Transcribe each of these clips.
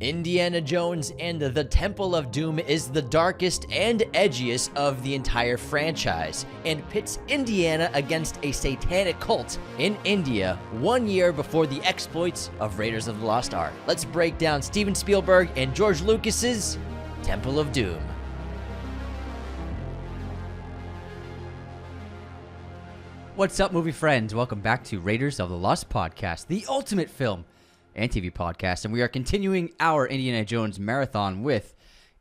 Indiana Jones and the Temple of Doom is the darkest and edgiest of the entire franchise, and pits Indiana against a satanic cult in India 1 year before the exploits of Raiders of the Lost Ark. Let's break down Steven Spielberg and George Lucas's Temple of Doom. What's up, movie friends? Welcome back to Raiders of the Lost Podcast, the ultimate film and TV podcast, and we are continuing our Indiana Jones marathon with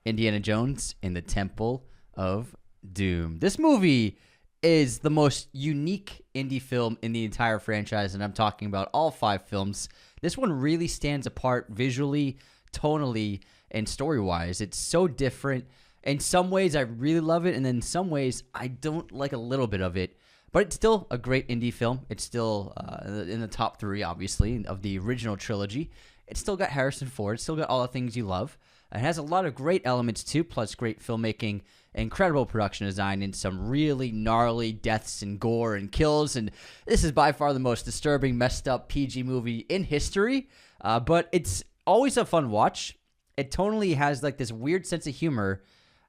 Indiana Jones in the Temple of Doom. This movie is the most unique indie film in the entire franchise, and I'm talking about all 5 films. This one really stands apart visually, tonally, and story-wise. It's so different. In some ways, I really love it, and then in some ways, I don't like a little bit of it. But it's still a great indie film. It's still in the top 3, obviously, of the original trilogy. It's still got Harrison Ford. It's still got all the things you love. It has a lot of great elements, too, plus great filmmaking, incredible production design, and some really gnarly deaths and gore and kills. And this is by far the most disturbing, messed up PG movie in history. But it's always a fun watch. It tonally has like this weird sense of humor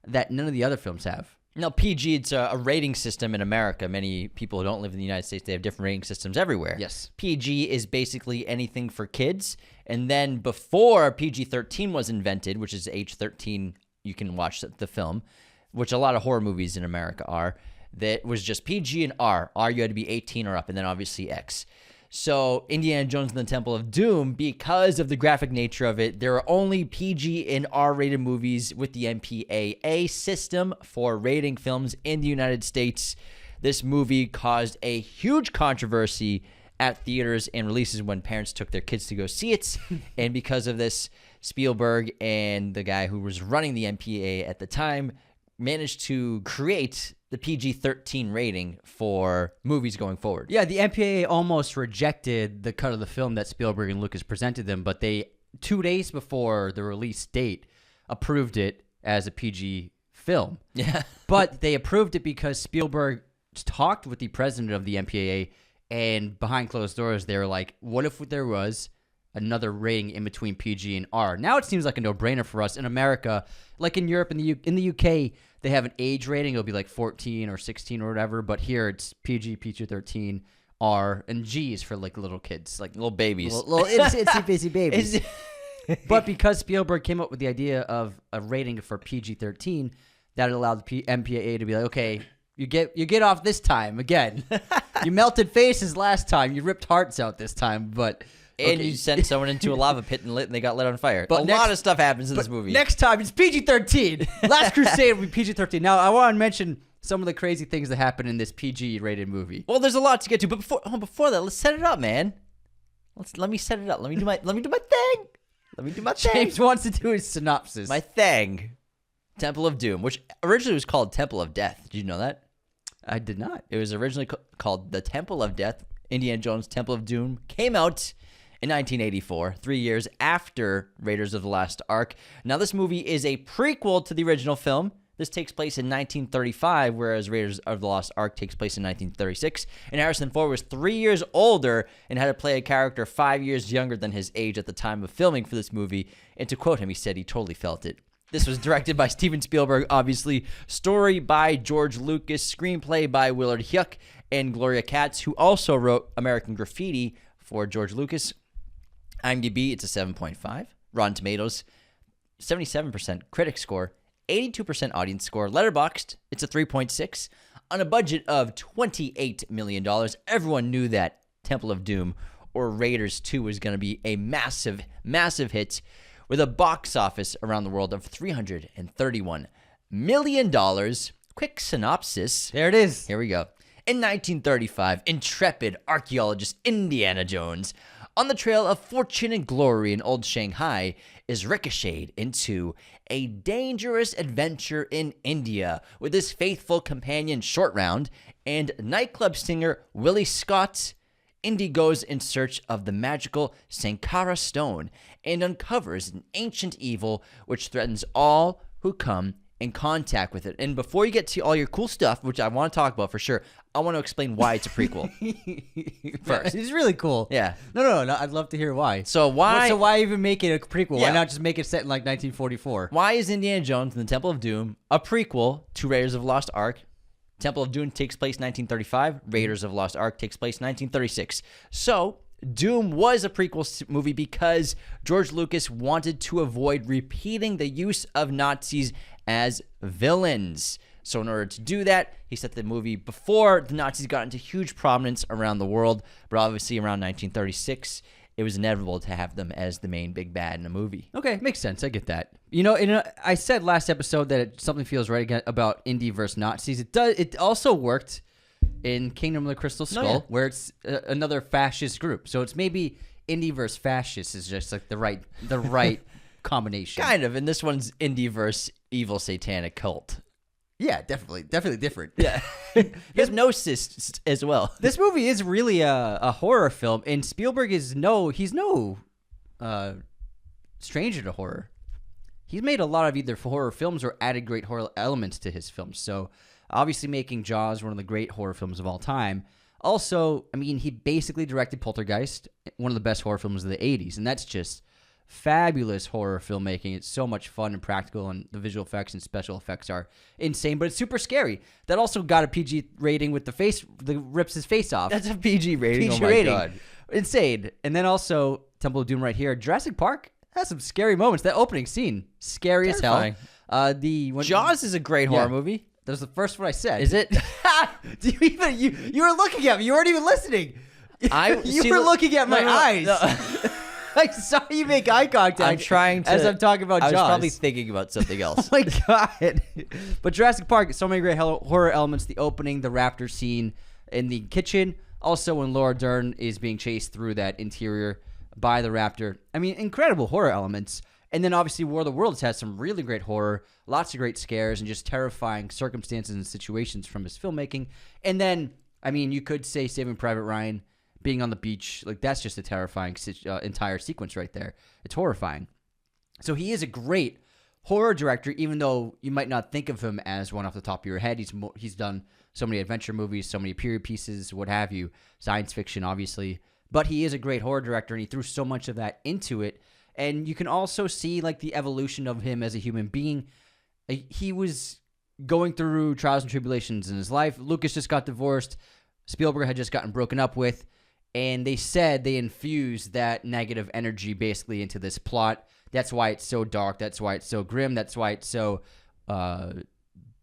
that none of the other films have. Now, PG, it's a rating system in America. Many people who don't live in the United States, they have different rating systems everywhere. Yes. PG is basically anything for kids. And then before PG-13 was invented, which is age 13, you can watch the film, which a lot of horror movies in America are, that was just PG and R. R, you had to be 18 or up, and then obviously X. So Indiana Jones and the Temple of Doom, because of the graphic nature of it, there are only PG and R-rated movies with the MPAA system for rating films in the United States. This movie caused a huge controversy at theaters and releases when parents took their kids to go see it. And because of this, Spielberg and the guy who was running the MPAA at the time managed to create the PG-13 rating for movies going forward. Yeah, the MPAA almost rejected the cut of the film that Spielberg and Lucas presented them, but they, 2 days before the release date, approved it as a PG film. Yeah. But they approved it because Spielberg talked with the president of the MPAA, and behind closed doors, they were like, what if there was another rating in between PG and R? Now it seems like a no-brainer for us in America. Like in Europe and in the UK, they have an age rating. It'll be like 14 or 16 or whatever. But here it's PG, PG-13, R, and G is for like little kids, like Little babies. little itsy-bitsy babies. But because Spielberg came up with the idea of a rating for PG-13, that allowed the MPAA to be like, okay, you get off this time again. You melted faces last time. You ripped hearts out this time, but... And okay. you sent someone into a lava pit and they got lit on fire. But a lot of stuff happens in this movie. Next time, it's PG-13. Last Crusade will be PG-13. Now, I want to mention some of the crazy things that happen in this PG-rated movie. Well, there's a lot to get to, but before that, let's set it up, man. Let me set it up. Let me do my thing. James wants to do his synopsis. My thing. Temple of Doom, which originally was called Temple of Death. Did you know that? I did not. It was originally called the Temple of Death. Indiana Jones Temple of Doom came out in 1984, 3 years after Raiders of the Lost Ark. Now, this movie is a prequel to the original film. This takes place in 1935, whereas Raiders of the Lost Ark takes place in 1936. And Harrison Ford was 3 years older and had to play a character 5 years younger than his age at the time of filming for this movie. And to quote him, he said he totally felt it. This was directed by Steven Spielberg, obviously. Story by George Lucas. Screenplay by Willard Huyck and Gloria Katz, who also wrote American Graffiti for George Lucas. IMDb, it's a 7.5. Rotten Tomatoes, 77% critic score, 82% audience score. Letterboxd, it's a 3.6. On a budget of $28 million, everyone knew that Temple of Doom or Raiders 2 was going to be a massive, massive hit with a box office around the world of $331 million. Quick synopsis. There it is. Here we go. In 1935, intrepid archaeologist Indiana Jones, on the trail of fortune and glory in old Shanghai, is ricocheted into a dangerous adventure in India with his faithful companion Short Round and nightclub singer Willie Scott. Indy goes in search of the magical Sankara stone and uncovers an ancient evil which threatens all who come in contact with it. And before you get to all your cool stuff, which I want to talk about for sure, I want to explain why it's a prequel. First. It's really cool. Yeah. No. I'd love to hear why. So why even make it a prequel? Yeah. Why not just make it set in like 1944? Why is Indiana Jones and the Temple of Doom a prequel to Raiders of the Lost Ark? Temple of Doom takes place 1935. Raiders of the Lost Ark takes place 1936. So Doom was a prequel movie because George Lucas wanted to avoid repeating the use of Nazis as villains. So in order to do that, he set the movie before the Nazis got into huge prominence around the world. But obviously around 1936, it was inevitable to have them as the main big bad in a movie. Okay, makes sense. I get that. I said last episode that something feels right again about indie versus Nazis. It does. It also worked in Kingdom of the Crystal Skull, where it's another fascist group. So it's maybe indie versus fascist is just like the right combination. Kind of. And this one's indie versus evil satanic cult. Yeah, definitely different. Yeah. Hypnosis as well. This movie is really a horror film, and Spielberg he's no stranger to horror. He's made a lot of either horror films or added great horror elements to his films. So obviously making Jaws one of the great horror films of all time. Also, I mean, he basically directed Poltergeist, one of the best horror films of the 80s, and that's just fabulous horror filmmaking. It's so much fun and practical, and the visual effects and special effects are insane, but it's super scary. That also got a PG rating with the rips his face off. That's a PG rating. PG rating. God. Insane. And then also Temple of Doom right here. Jurassic Park has some scary moments. That opening scene, scary as hell. Jaws is a great horror movie. That was the first one I said. Is it? You were looking at me. You weren't even listening. You were looking at my eyes. No. I saw you make eye contact. I'm trying to. As I'm talking about Jaws. I was probably thinking about something else. Oh my God. But Jurassic Park, so many great horror elements. The opening, the raptor scene in the kitchen. Also when Laura Dern is being chased through that interior by the raptor. I mean, incredible horror elements. And then obviously War of the Worlds has some really great horror, lots of great scares, and just terrifying circumstances and situations from his filmmaking. And then, I mean, you could say Saving Private Ryan, being on the beach, like that's just a terrifying entire sequence right there. It's horrifying. So he is a great horror director, even though you might not think of him as one off the top of your head. He's done so many adventure movies, so many period pieces, what have you, science fiction, obviously. But he is a great horror director, and he threw so much of that into it. And you can also see like the evolution of him as a human being. He was going through trials and tribulations in his life. Lucas just got divorced. Spielberg had just gotten broken up with. And they said they infused that negative energy basically into this plot. That's why it's so dark. That's why it's so grim. That's why it's so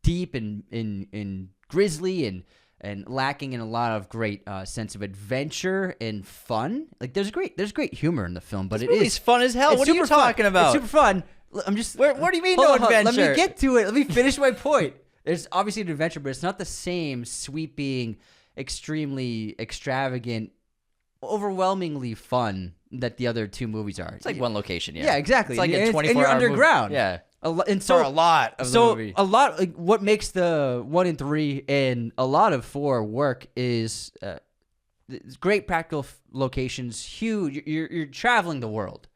deep and grisly and lacking in a lot of great sense of adventure and fun. Like there's great humor in the film, but It's fun as hell. What are you talking about? It's super fun. I'm just. What do you mean no adventure? Let me get to it. Let me finish my point. There's obviously an adventure, but it's not the same sweeping, extremely extravagant, overwhelmingly fun that the other two movies are. It's like one location, yeah. Yeah, exactly. It's like a 24-hour and you're underground. movie. Yeah. And for a lot of the movie. A lot, like, what makes the 1 and 3 and a lot of 4 work is great practical locations, huge. You're traveling the world.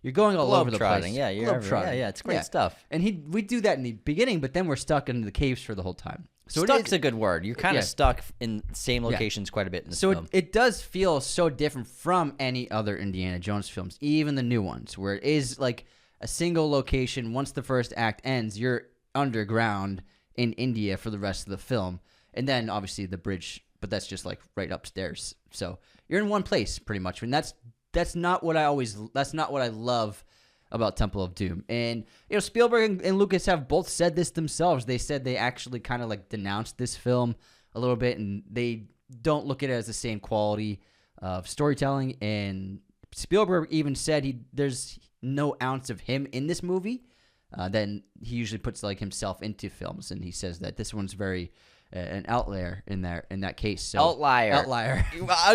You're going all over the place. Yeah, it's great stuff. And we do that in the beginning, but then we're stuck in the caves for the whole time. So stuck's a good word. You're kind of stuck in the same locations quite a bit in this film. So it does feel so different from any other Indiana Jones films, even the new ones, where it is like a single location. Once the first act ends, you're underground in India for the rest of the film. And then obviously the bridge, but that's just like right upstairs. So you're in one place pretty much. And that's not what I love about Temple of Doom. And, Spielberg and Lucas have both said this themselves. They said they actually kind of like denounced this film a little bit, and they don't look at it as the same quality of storytelling. And Spielberg even said there's no ounce of him in this movie. Then he usually puts like himself into films, and he says that this one's very an outlier in that case. So, outlier.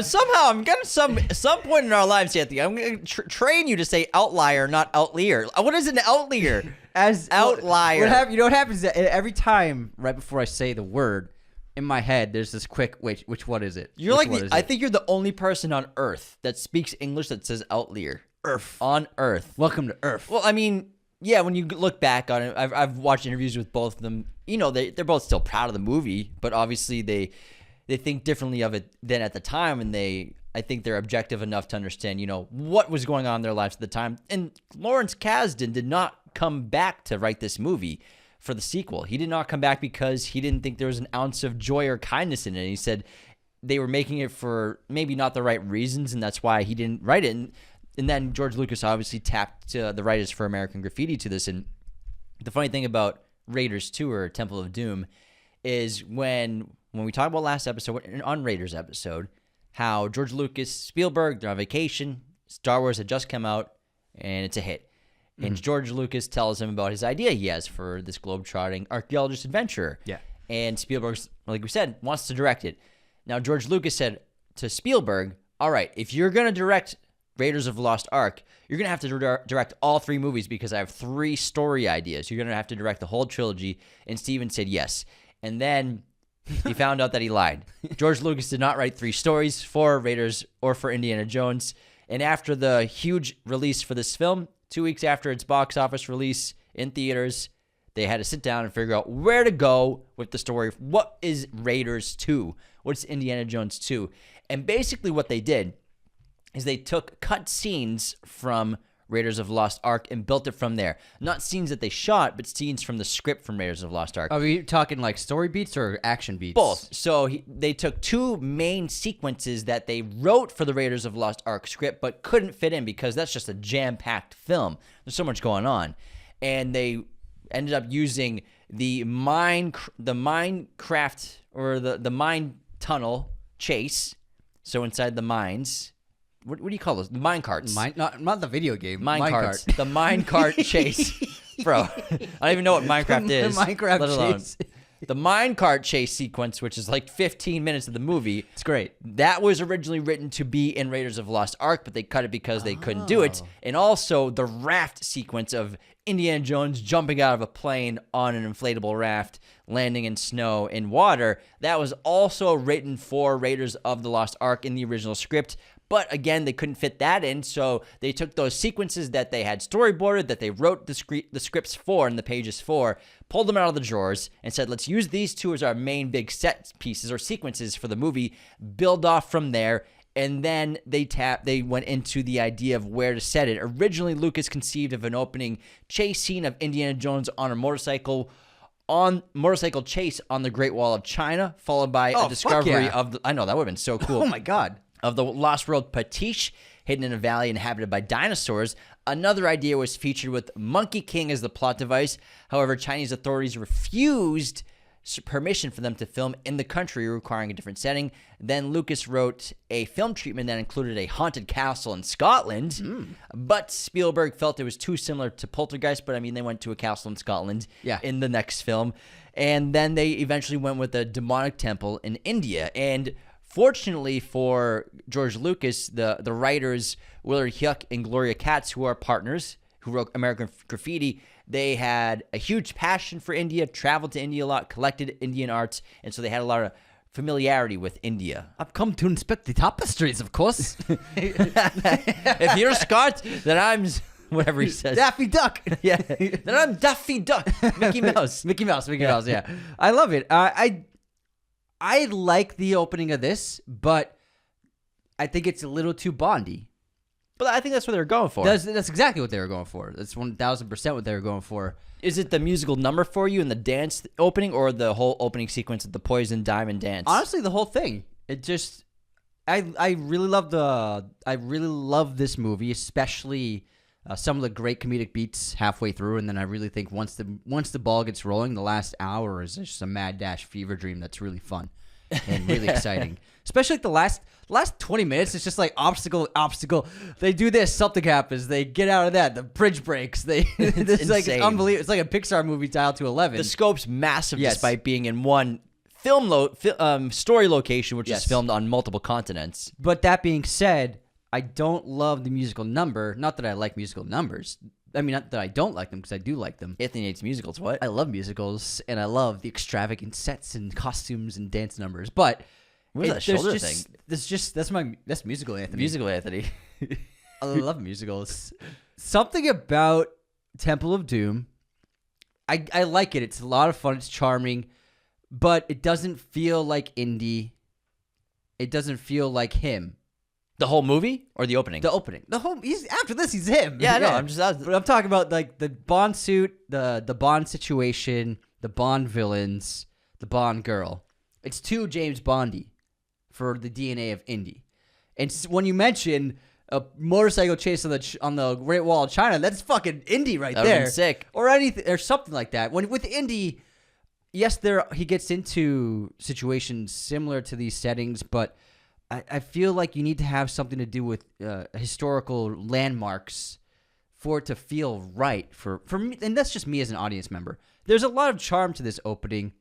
Somehow I'm gonna some point in our lives, Anthony, I'm gonna train you to say outlier, not outlier. What is an outlier? As outlier. What happens is that every time right before I say the word, in my head there's this quick which one is it? I think you're the only person on Earth that speaks English that says outlier. Earth. On Earth. Welcome to Earth. Well, I mean, yeah, when you look back on it, I've watched interviews with both of them. They're both still proud of the movie, but obviously they think differently of it than at the time, and I think they're objective enough to understand, what was going on in their lives at the time. And Lawrence Kasdan did not come back to write this movie for the sequel. He did not come back because he didn't think there was an ounce of joy or kindness in it. He said they were making it for maybe not the right reasons, and that's why he didn't write it. And then George Lucas obviously tapped the writers for American Graffiti to this. And the funny thing about Raiders 2 or Temple of Doom is when we talked about last episode, on Raiders episode, how George Lucas, Spielberg, they're on vacation, Star Wars had just come out, and it's a hit. And George Lucas tells him about his idea he has for this globe-trotting archaeologist adventurer. Yeah. And Spielberg, like we said, wants to direct it. Now, George Lucas said to Spielberg, all right, if you're going to direct Raiders of the Lost Ark, you're going to have to direct all 3 movies because I have 3 story ideas. You're going to have to direct the whole trilogy. And Steven said yes. And then he found out that he lied. George Lucas did not write 3 stories for Raiders or for Indiana Jones. And after the huge release for this film, 2 weeks after its box office release in theaters, they had to sit down and figure out where to go with the story. What is Raiders 2? What's Indiana Jones 2? And basically what they did is they took cut scenes from Raiders of the Lost Ark and built it from there. Not scenes that they shot, but scenes from the script from Raiders of the Lost Ark. Are we talking like story beats or action beats? Both. So they took 2 main sequences that they wrote for the Raiders of the Lost Ark script, but couldn't fit in because that's just a jam-packed film. There's so much going on. And they ended up using the Minecraft or the mine tunnel chase. So inside the mines... What do you call those? The minecarts. Not the video game. Minecarts. The minecart chase. Bro, I don't even know what Minecraft is. The Minecraft chase. The minecart chase sequence, which is like 15 minutes of the movie. It's great. That was originally written to be in Raiders of the Lost Ark, but they cut it because they couldn't do it. And also the raft sequence of Indiana Jones jumping out of a plane on an inflatable raft, landing in snow and water. That was also written for Raiders of the Lost Ark in the original script. But again, they couldn't fit that in, so they took those sequences that they had storyboarded, that they wrote the scripts for and the pages for, pulled them out of the drawers, and said, let's use these 2 as our main big set pieces or sequences for the movie, build off from there, and then they went into the idea of where to set it. Originally, Lucas conceived of an opening chase scene of Indiana Jones on a motorcycle chase on the Great Wall of China, followed by a discovery of the... I know, that would have been so cool. Oh my God. Of the lost world Patish, hidden in a valley inhabited by dinosaurs. Another idea was featured with Monkey King as the plot device. However, Chinese authorities refused permission for them to film in the country, requiring a different setting. Then Lucas wrote a film treatment that included a haunted castle in Scotland, but Spielberg felt it was too similar to Poltergeist, but I mean, they went to a castle in Scotland in the next film. And then they eventually went with a demonic temple in India. And fortunately for George Lucas, the writers Willard Huyck and Gloria Katz, who are partners, who wrote American Graffiti, they had a huge passion for India, traveled to India a lot, collected Indian arts, and so they had a lot of familiarity with India. I've come to inspect the tapestries, of course. If you're Scott, then I'm... whatever he says. Daffy Duck. Yeah. Then I'm Daffy Duck. Mickey Mouse. Mickey Mouse, yeah. I love it. I like the opening of this, but I think it's a little too Bondy. But I think that's what they were going for. That's exactly what they were going for. That's 1,000% what they were going for. Is it the musical number for you in the dance opening, or the whole opening sequence of the Poison Diamond dance? Honestly, the whole thing. It just, I really love this movie, especially some of the great comedic beats halfway through, and then I really think once the ball gets rolling, the last hour is just a mad dash fever dream that's really fun and really exciting. Especially like the last 20 minutes, it's just like obstacle. They do this, something happens. They get out of that. The bridge breaks. It's like it's unbelievable. It's like a Pixar movie dialed to 11. The scope's massive, despite being in one story location, which is filmed on multiple continents. But that being said, I don't love the musical number. Not that I like musical numbers. I mean, not that I don't like them, because I do like them. Anthony hates musicals. What? I love musicals, and I love the extravagant sets and costumes and dance numbers. But what is that shoulder thing? That's musical Anthony. Musical Anthony. I love musicals. Something about Temple of Doom. I like it. It's a lot of fun. It's charming, but it doesn't feel like indie. it doesn't feel like him. The whole movie or the opening? The opening. The whole. After this, he's him. Yeah, no, but I'm talking about like the Bond suit, the Bond situation, the Bond villains, the Bond girl. It's too James Bondy for the DNA of Indy. And when you mention a motorcycle chase on the Great Wall of China, that's fucking Indy right That would've there. been sick. Or anything or something like that. With Indy, yes, he gets into situations similar to these settings, but I feel like you need to have something to do with historical landmarks for it to feel right for me, and that's just me as an audience member. There's a lot of charm to this opening.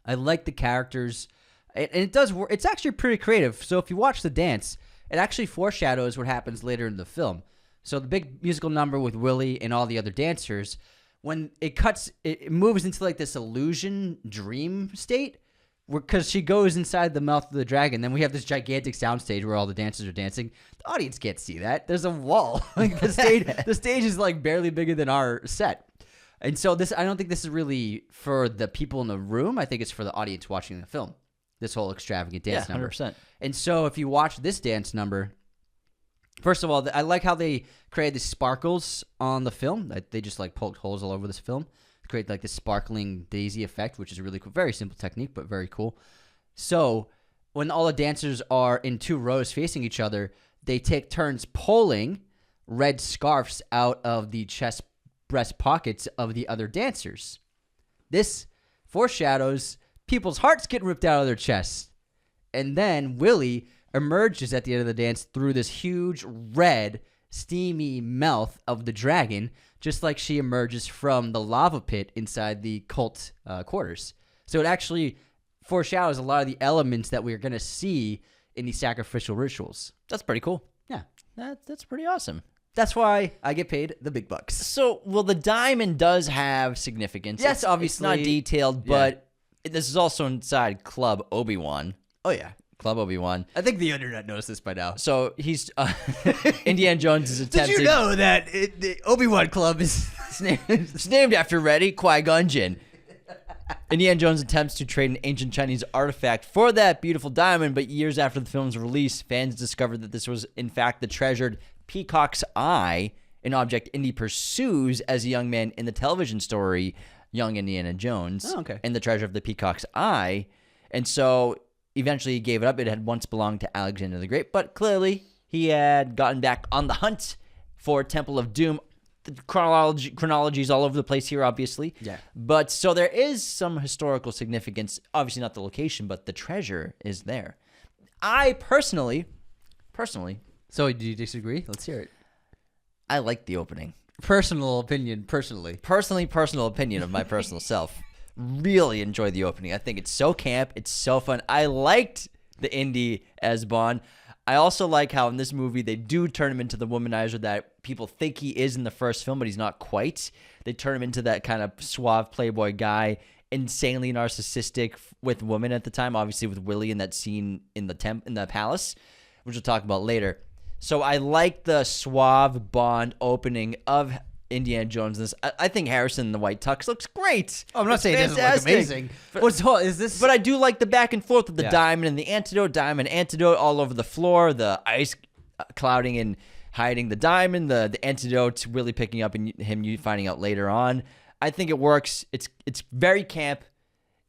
I like the characters, and it does work. It's actually pretty creative. So if you watch the dance, it actually foreshadows what happens later in the film. So the big musical number with Willie and all the other dancers, when it cuts, it moves into like this illusion dream state. Because she goes inside the mouth of the dragon, then we have this gigantic soundstage where all the dancers are dancing. The audience can't see that. There's a wall. Like the stage is like barely bigger than our set. And so I don't think this is really for the people in the room. I think it's for the audience watching the film. This whole extravagant dance number. 100%. And so if you watch this dance number, first of all, I like how they created the sparkles on the film. They just like poked holes all over this film. Create like this sparkling daisy effect, which is really cool. Very simple technique, but very cool. So when all the dancers are in two rows facing each other, they take turns pulling red scarves out of the chest breast pockets of the other dancers. This foreshadows people's hearts getting ripped out of their chests. And then Willie emerges at the end of the dance through this huge red steamy mouth of the dragon, just like she emerges from the lava pit inside the cult quarters. So it actually foreshadows a lot of the elements that we're going to see in these sacrificial rituals. That's pretty cool. Yeah. That's pretty awesome. That's why I get paid the big bucks. So, well, the diamond does have significance. Yes, it's obviously. It's not detailed, but this is also inside Club Obi-Wan. Oh, yeah. Club Obi-Wan. I think the internet knows this by now. So he's Indiana Jones is attempting. Did you know that the Obi-Wan Club is it's named after Reddy Qui-Gon Jinn. Indiana Jones attempts to trade an ancient Chinese artifact for that beautiful diamond, but years after the film's release, fans discovered that this was in fact the treasured peacock's eye, an object Indy pursues as a young man in the television story Young Indiana Jones. Oh, okay. And the treasure of the peacock's eye. And so eventually he gave it up. It had once belonged to Alexander the Great, but clearly he had gotten back on the hunt for Temple of Doom. The chronology is all over the place here, obviously. Yeah. But so there is some historical significance. Obviously not the location, but the treasure is there. I personally. So do you disagree? Let's hear it. I like the opening. Personal opinion, personally. Personal opinion of my personal self. Really enjoy the opening. I think it's so camp. It's so fun. I liked the Indy as Bond. I also like how in this movie they do turn him into the womanizer that people think he is in the first film, but he's not quite. They turn him into that kind of suave playboy guy, insanely narcissistic with women at the time, obviously with Willie in that scene in the palace, which we'll talk about later. So I like the suave Bond opening of Indiana Jones. This I think Harrison in the white tux looks great. Oh, I'm not saying it doesn't look amazing. But I do like the back and forth with the diamond and the antidote all over the floor, the ice clouding and hiding the diamond, the antidote really picking up and him you finding out later on. I think it works. It's very camp,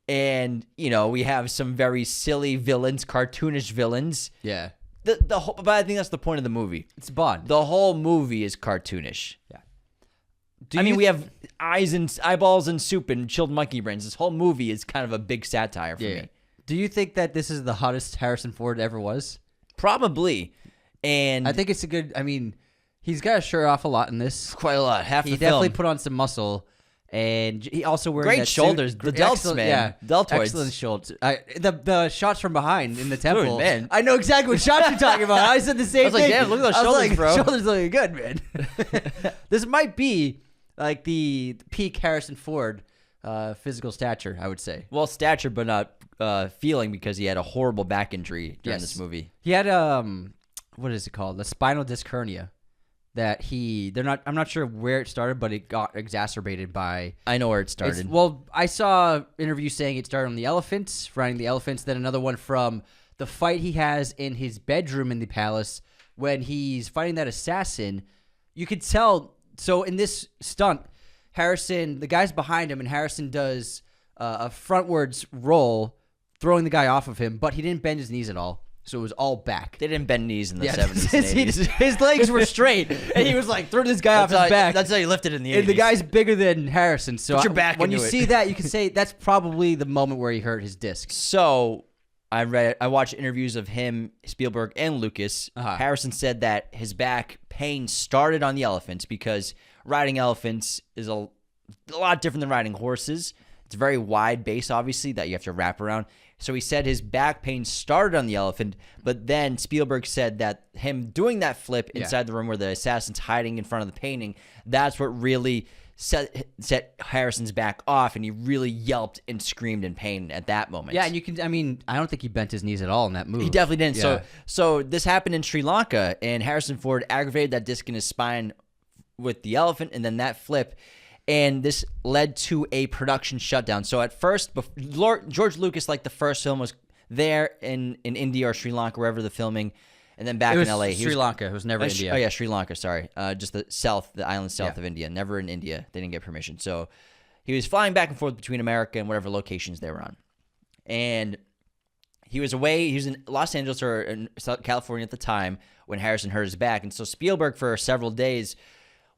and we have some very silly villains, cartoonish villains. Yeah. But I think that's the point of the movie. It's Bond. The whole movie is cartoonish. Yeah. We have eyeballs and soup and chilled monkey brains. This whole movie is kind of a big satire for me. Do you think that this is the hottest Harrison Ford ever was? Probably. And I think it's a good. I mean, he's got to show off a lot in this. Quite a lot. Half the film. He definitely put on some muscle. And he also wearing great that shoulders. Suit. The delts, man. Yeah, deltoids. Excellent shoulders. The shots from behind in the temple. Dude, man. I know exactly what shots you're talking about. I said the same thing. I was like, damn, look at those shoulders, bro. Shoulders looking good, man. This might be like the peak Harrison Ford physical stature, I would say. Well, stature, but not feeling, because he had a horrible back injury during this movie. He had what is it called? The spinal disc hernia. I'm not sure where it started, but it got exacerbated by. I know where it started. I saw interviews saying it started on the elephants, riding the elephants, then another one from the fight he has in his bedroom in the palace when he's fighting that assassin, you could tell. So in this stunt, Harrison, the guy's behind him, and Harrison does a frontwards roll, throwing the guy off of him, but he didn't bend his knees at all. So it was all back. They didn't bend knees in the 70s and 80s. His legs were straight, and he was like throwing this guy off his back. That's how you lifted in the 80s. And the guy's bigger than Harrison. So Put your back when you into it. see that, you can say that's probably the moment where he hurt his disc. So I watched interviews of him, Spielberg, and Lucas. Harrison said that his back pain started on the elephants because riding elephants is a lot different than riding horses. It's a very wide base, obviously, that you have to wrap around. So he said his back pain started on the elephant, but then Spielberg said that him doing that flip inside the room where the assassin's hiding in front of the painting, that's what really set Harrison's back off, and he really yelped and screamed in pain at that moment. Yeah, and you can, I mean, I don't think he bent his knees at all in that move. He definitely didn't. Yeah. So this happened in Sri Lanka, and Harrison Ford aggravated that disc in his spine with the elephant, and then that flip. And this led to a production shutdown. So at first, George Lucas, like the first film, was there in India or Sri Lanka, wherever the filming, and then back in LA. Sri Lanka. It was never India. Oh yeah, Sri Lanka. Sorry, just the island south of India. Never in India. They didn't get permission. So he was flying back and forth between America and whatever locations they were on. And he was away. He was in Los Angeles or in California at the time when Harrison hurt his back. And so Spielberg, for several days,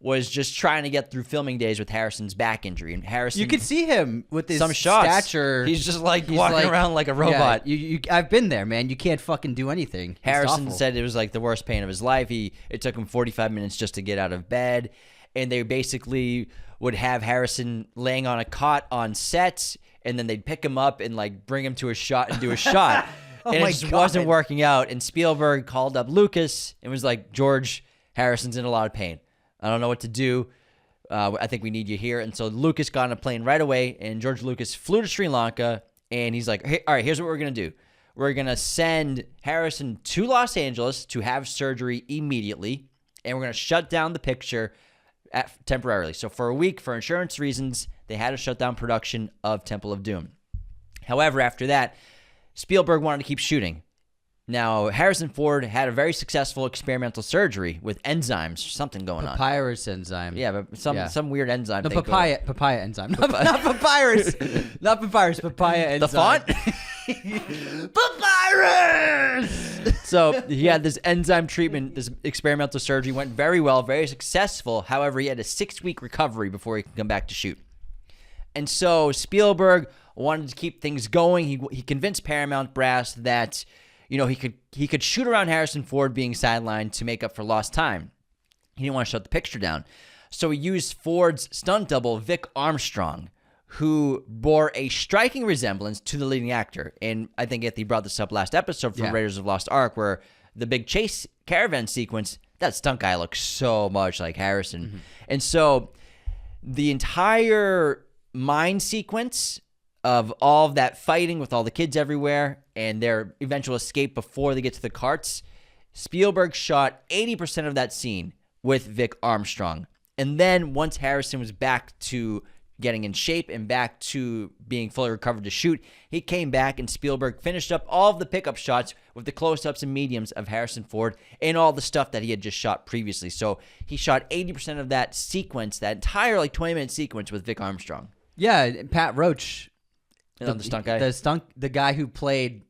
was just trying to get through filming days with Harrison's back injury. And Harrison, you could see him with his some shots. stature. He's just like walking around like a robot. Yeah, I've been there, man. You can't fucking do anything. Harrison said it was like the worst pain of his life. It took him 45 minutes just to get out of bed. And they basically would have Harrison laying on a cot on set, and then they'd pick him up and like bring him to a shot and do a shot. And it just wasn't working out. And Spielberg called up Lucas and was like, George, Harrison's in a lot of pain. I don't know what to do. I think we need you here. And so Lucas got on a plane right away, and George Lucas flew to Sri Lanka, and he's like, hey, all right, here's what we're going to do. We're going to send Harrison to Los Angeles to have surgery immediately, and we're going to shut down the picture temporarily. So for a week, for insurance reasons, they had to shut down production of Temple of Doom. However, after that, Spielberg wanted to keep shooting. Now, Harrison Ford had a very successful experimental surgery with enzymes, something going on. Papyrus enzyme. Yeah, but some weird enzyme. No, papaya enzyme. Not papyrus. Not papyrus, papaya enzyme. The font? Papyrus! So he had this enzyme treatment, this experimental surgery, went very well, very successful. However, he had a 6-week recovery before he could come back to shoot. And so Spielberg wanted to keep things going. He convinced Paramount brass that, you know, he could shoot around Harrison Ford being sidelined to make up for lost time. He didn't want to shut the picture down. So he used Ford's stunt double, Vic Armstrong, who bore a striking resemblance to the leading actor. And I think Anthony brought this up last episode for Raiders of the Lost Ark, where the big chase caravan sequence, that stunt guy looks so much like Harrison. Mm-hmm. And so the entire mine sequence of all of that fighting with all the kids everywhere and their eventual escape before they get to the carts, Spielberg shot 80% of that scene with Vic Armstrong. And then once Harrison was back to getting in shape and back to being fully recovered to shoot, he came back and Spielberg finished up all of the pickup shots with the close-ups and mediums of Harrison Ford and all the stuff that he had just shot previously. So he shot 80% of that sequence, that entire like 20-minute sequence with Vic Armstrong. Yeah, Pat Roach, the stunt guy. The guy who played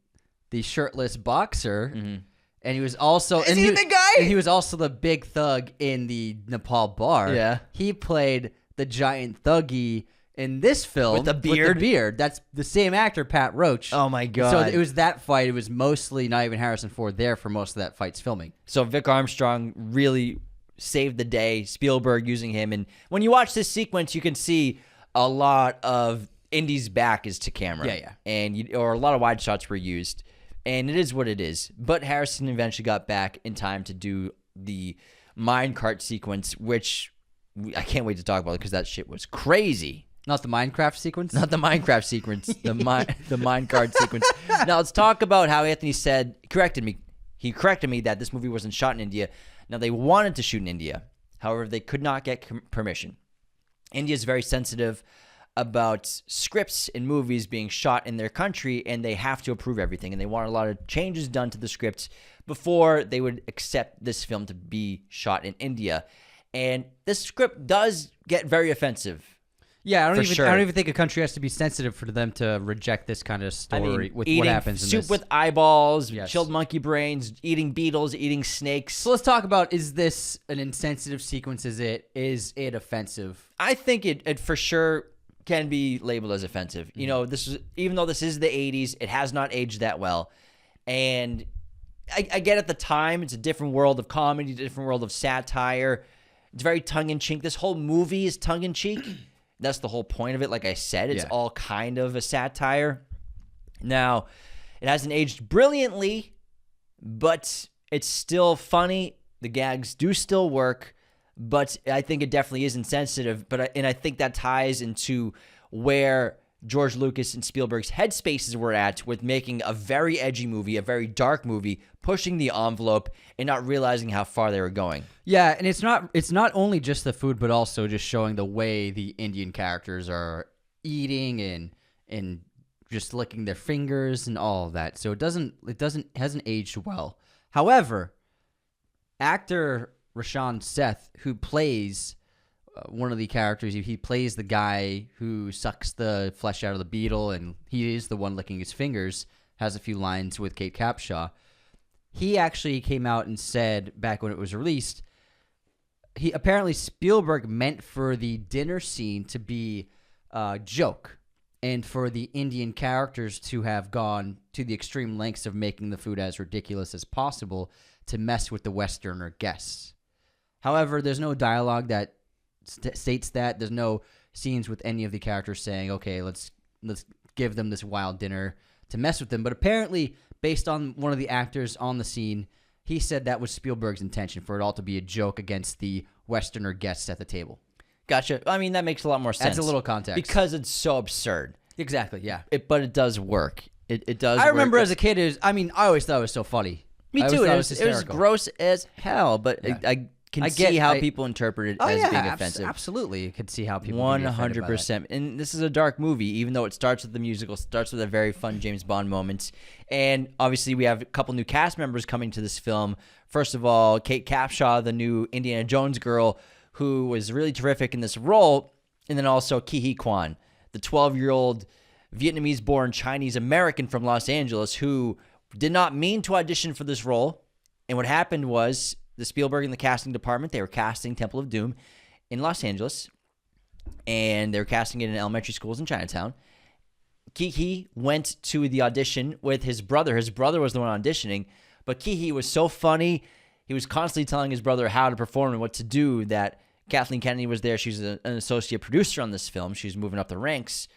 the shirtless boxer, and he was also the guy? And he was also the big thug in the Nepal bar. Yeah, he played the giant thuggy in this film with the beard. That's the same actor, Pat Roach. Oh my god! So it was that fight. It was mostly not even Harrison Ford there for most of that fight's filming. So Vic Armstrong really saved the day. Spielberg using him, and when you watch this sequence, you can see a lot of Indy's back is to camera. Yeah. And or a lot of wide shots were used. And it is what it is. But Harrison eventually got back in time to do the minecart sequence, which I can't wait to talk about because that shit was crazy. Not the Minecraft sequence? Not the Minecraft sequence. The minecart sequence. Now let's talk about how Anthony corrected me. He corrected me that this movie wasn't shot in India. Now they wanted to shoot in India. However, they could not get permission. India is very sensitive about scripts in movies being shot in their country, and they have to approve everything, and they want a lot of changes done to the script before they would accept this film to be shot in India. And this script does get very offensive. Yeah, I sure. don't even think a country has to be sensitive for them to reject this kind of story with what happens in soup this. with eyeballs, Yes. chilled monkey brains, eating beetles, eating snakes. So let's talk about, is this an insensitive sequence? Is it offensive? I think it for sure can be labeled as offensive. You know, even though this is the 80s, it has not aged that well. And I get at the time, it's a different world of comedy, a different world of satire. It's very tongue-in-cheek. This whole movie is tongue-in-cheek. That's the whole point of it. Like I said, it's all kind of a satire. Now, it hasn't aged brilliantly, but it's still funny. The gags do still work, but I think it definitely is insensitive. And I think that ties into where George Lucas and Spielberg's headspaces were at with making a very edgy movie, a very dark movie, pushing the envelope and not realizing how far they were going. Yeah, and it's not only just the food, but also just showing the way the Indian characters are eating and just licking their fingers and all of that. So it hasn't aged well. However, actor Rashawn Seth, who plays one of the characters, he plays the guy who sucks the flesh out of the beetle, and he is the one licking his fingers, has a few lines with Kate Capshaw. He actually came out and said, back when it was released, apparently Spielberg meant for the dinner scene to be a joke, and for the Indian characters to have gone to the extreme lengths of making the food as ridiculous as possible to mess with the Westerner guests. However, there's no dialogue that states that. There's no scenes with any of the characters saying, okay, let's give them this wild dinner to mess with them. But apparently, based on one of the actors on the scene, he said that was Spielberg's intention, for it all to be a joke against the Westerner guests at the table. Gotcha. I mean, that makes a lot more sense. Adds a little context. Because it's so absurd. Exactly, yeah. But it does work. It does I work. remember as a kid, I always thought it was so funny. Me I too. always thought It was gross as hell, but Yeah. I can see how people interpret it as being offensive. Absolutely. You could see how people 100%. And this is a dark movie, even though it starts with the musical, starts with a very fun James Bond moment. And obviously, we have a couple new cast members coming to this film. First of all, Kate Capshaw, the new Indiana Jones girl, who was really terrific in this role. And then also Huy Quan, the 12-year-old Vietnamese-born Chinese-American from Los Angeles who did not mean to audition for this role. And what happened was, the Spielberg and the casting department, they were casting Temple of Doom in Los Angeles, and they were casting it in elementary schools in Chinatown. Kiki went to the audition with his brother. His brother was the one auditioning, but Kiki was so funny. He was constantly telling his brother how to perform and what to do that Kathleen Kennedy was there. She was an associate producer on this film. She was moving up the ranks,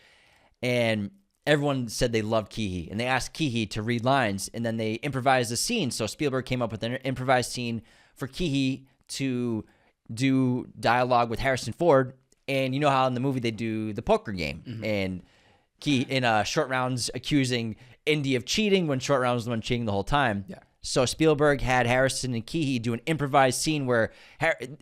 and everyone said they loved Kiki, and they asked Kiki to read lines, and then they improvised a scene. So Spielberg came up with an improvised scene for Kiki to do dialogue with Harrison Ford. And you know how in the movie they do the poker game, and Kiki in Short Round's accusing Indy of cheating when Short Round was the one cheating the whole time. Yeah. So Spielberg had Harrison and Kiki do an improvised scene where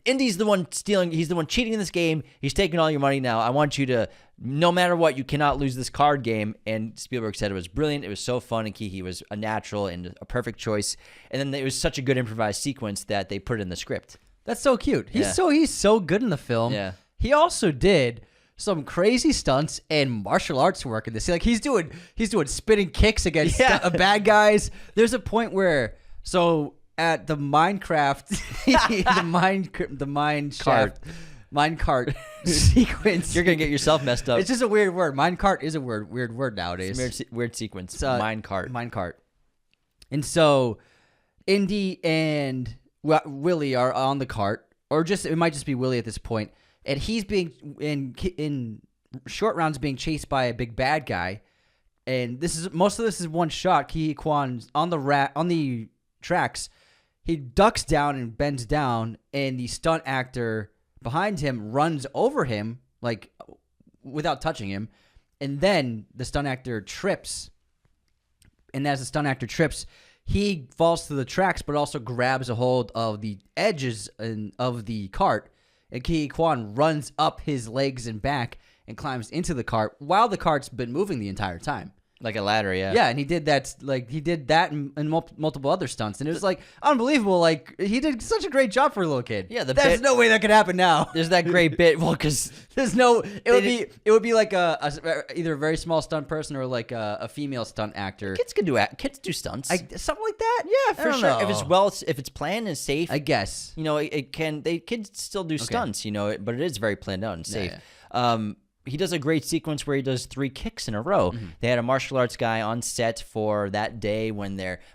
Indy's the one stealing. He's the one cheating in this game. He's taking all your money now. I want you to, no matter what, you cannot lose this card game. And Spielberg said it was brilliant. It was so fun. And Kiki was a natural and a perfect choice. And then it was such a good improvised sequence that they put it in the script. That's so cute. He's so good in the film. Yeah. He also did some crazy stunts and martial arts work in this. Like he's doing spinning kicks against bad guys. There's a point where at the Minecraft minecart sequence. You're gonna get yourself messed up. It's just a weird word. Minecart is a weird word nowadays. It's a weird sequence. Minecart. And so Indy and Willie are on the cart, or it might just be Willie at this point. And he's being in Short Round's being chased by a big bad guy, and most of this is one shot. Huy Quan's on the tracks. He ducks down and bends down, and the stunt actor behind him runs over him like without touching him, and then the stunt actor trips. And as the stunt actor trips, he falls to the tracks, but also grabs a hold of the edges of the cart. And Huy Quan runs up his legs and back and climbs into the cart while the cart's been moving the entire time. Like a ladder, yeah. Yeah, and he did that and multiple other stunts, and it was like unbelievable. Like he did such a great job for a little kid. Yeah, there's no way that could happen now. There's that great bit. Well, because it would be like either a very small stunt person or like a female stunt actor. Kids do stunts. Something like that. Yeah, for sure. Know. If it's planned and safe, I guess. Kids still do stunts. But it is very planned out and safe. Yeah. He does a great sequence where he does 3 kicks in a row. Mm-hmm. They had a martial arts guy on set for that day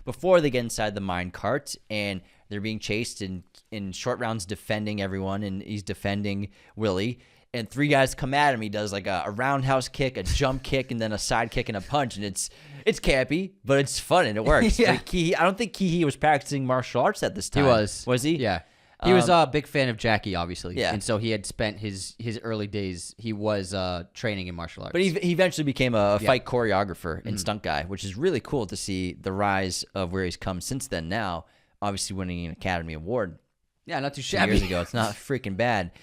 before they get inside the minecart, and they're being chased in short rounds defending everyone, and he's defending Willie. And 3 guys come at him. He does like a roundhouse kick, a jump kick, and then a side kick and a punch. And it's campy, but it's fun and it works. Yeah. I don't think Ki-hee was practicing martial arts at this time. He was. Was he? Yeah. He was a big fan of Jackie, obviously. Yeah. And so he had spent his early days, he was training in martial arts. But he eventually became a fight choreographer and stunt guy, which is really cool to see the rise of where he's come since then now, obviously winning an Academy Award. Yeah, not too 2 shabby. years ago. It's not freaking bad.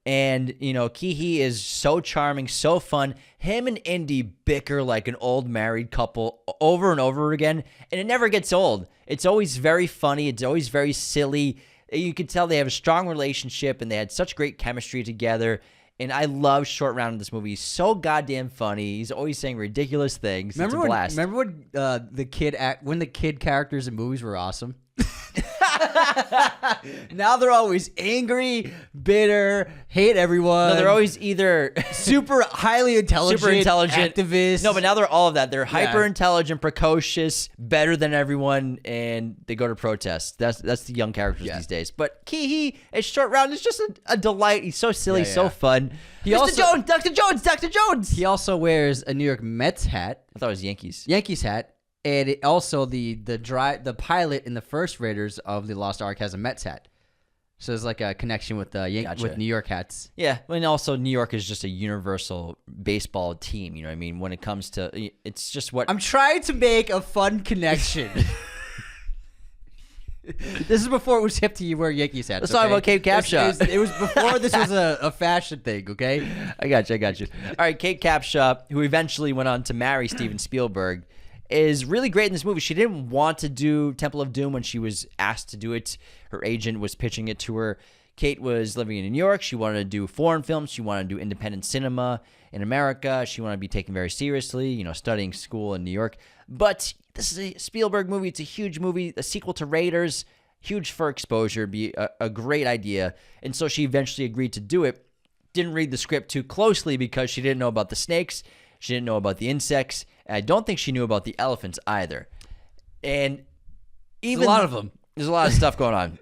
And, Ki-hee is so charming, so fun. Him and Indy bicker like an old married couple over and over again, and it never gets old. It's always very funny. It's always very silly. You can tell they have a strong relationship, and they had such great chemistry together. And I love Short Round in this movie. He's so goddamn funny. He's always saying ridiculous things. It's a blast. Remember when the kid characters in movies were awesome? Now they're always angry, bitter, hate everyone. No, they're always either super highly intelligent, activists. No, but now they're all of that. They're hyper intelligent, precocious, better than everyone, and they go to protest. That's the young characters these days. But Ki-hee at Short Round is just a delight. He's so silly, so fun. Dr. Jones. He also wears a New York Mets hat. I thought it was Yankees hat. And it also the pilot in the first Raiders of the Lost Ark has a Mets hat, so there's like a connection with with New York hats. Yeah, and also New York is just a universal baseball team. You know what I mean? When it comes to, it's just what I'm trying to make a fun connection. This is before it was hip to you wear Yankees hats. Let's talk about Kate Capshaw. It was before this was a fashion thing. Okay, I got you. All right, Kate Capshaw, who eventually went on to marry Steven Spielberg, is really great in this movie. She didn't want to do Temple of Doom when she was asked to do it. Her agent was pitching it to her. Kate was living in New York. She wanted to do foreign films. She wanted to do independent cinema in America. She wanted to be taken very seriously, studying school in New York. But this is a Spielberg movie. It's a huge movie, a sequel to Raiders, huge for exposure, be a great idea. And so she eventually agreed to do it. Didn't read the script too closely because she didn't know about the snakes. She didn't know about the insects. And I don't think she knew about the elephants either. And even there's a lot of them. There's a lot of stuff going on.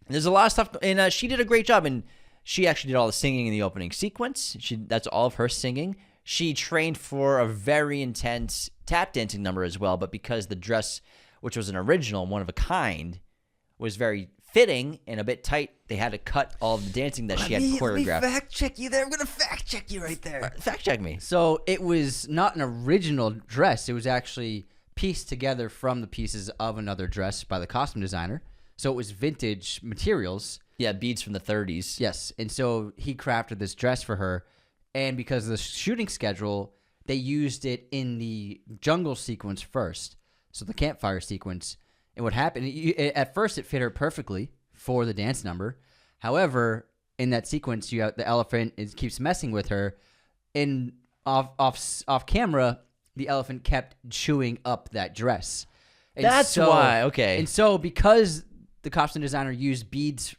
There's a lot of stuff, and she did a great job. And she actually did all the singing in the opening sequence. That's all of her singing. She trained for a very intense tap dancing number as well. But because the dress, which was an original, one of a kind, was very fitting and a bit tight, they had to cut all of the dancing that she had choreographed. Let me fact check you there. I'm going to fact check you right there. Fact check me. So it was not an original dress. It was actually pieced together from the pieces of another dress by the costume designer. So it was vintage materials. Yeah, beads from the 30s. Yes. And so he crafted this dress for her. And because of the shooting schedule, they used it in the jungle sequence first. So the campfire sequence. And what happened, at first it fit her perfectly for the dance number. However, in that sequence, you have the elephant keeps messing with her. And off camera, the elephant kept chewing up that dress. And that's why, okay. And so because the costume designer used beads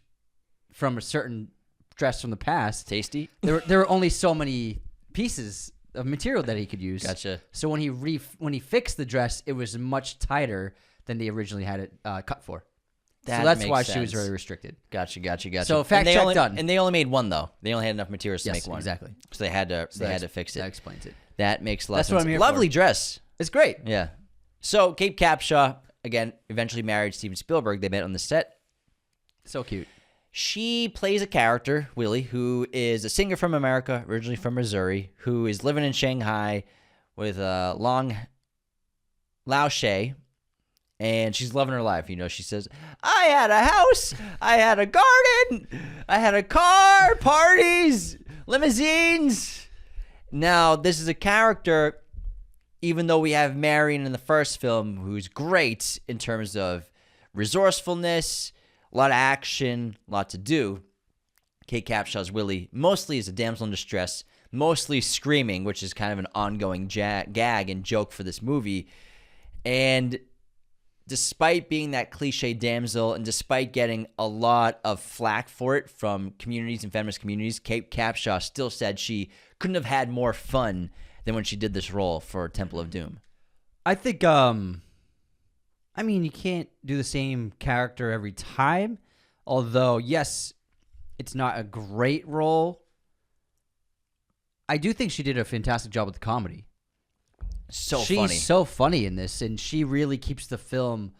from a certain dress from the past. Tasty. There were only so many pieces of material that he could use. Gotcha. So when he fixed the dress, it was much tighter than they originally had it cut for. So that's why she was very restricted. Gotcha. So fact check done. And they only made one though. They only had enough materials to make one. Exactly. So they had to fix it. That explains it. That makes a lot of sense. What I'm here Lovely for. dress. It's great. Yeah. So Kate Capshaw, again, eventually married Steven Spielberg. They met on the set. So cute. She plays a character, Willie, who is a singer from America, originally from Missouri, who is living in Shanghai with a long Lao She, and she's loving her life. She says, I had a house, I had a garden, I had a car, parties, limousines, Now, this is a character, even though we have Marion in the first film, who's great in terms of resourcefulness, a lot of action, a lot to do. Kate Capshaw's Willie mostly is a damsel in distress, mostly screaming, which is kind of an ongoing gag and joke for this movie. And despite being that cliche damsel and despite getting a lot of flack for it from communities and feminist communities, Kate Capshaw still said she couldn't have had more fun than when she did this role for Temple of Doom. I think, I mean, you can't do the same character every time. Although, yes, it's not a great role. I do think she did a fantastic job with the comedy. She's so funny in this, and she really keeps the film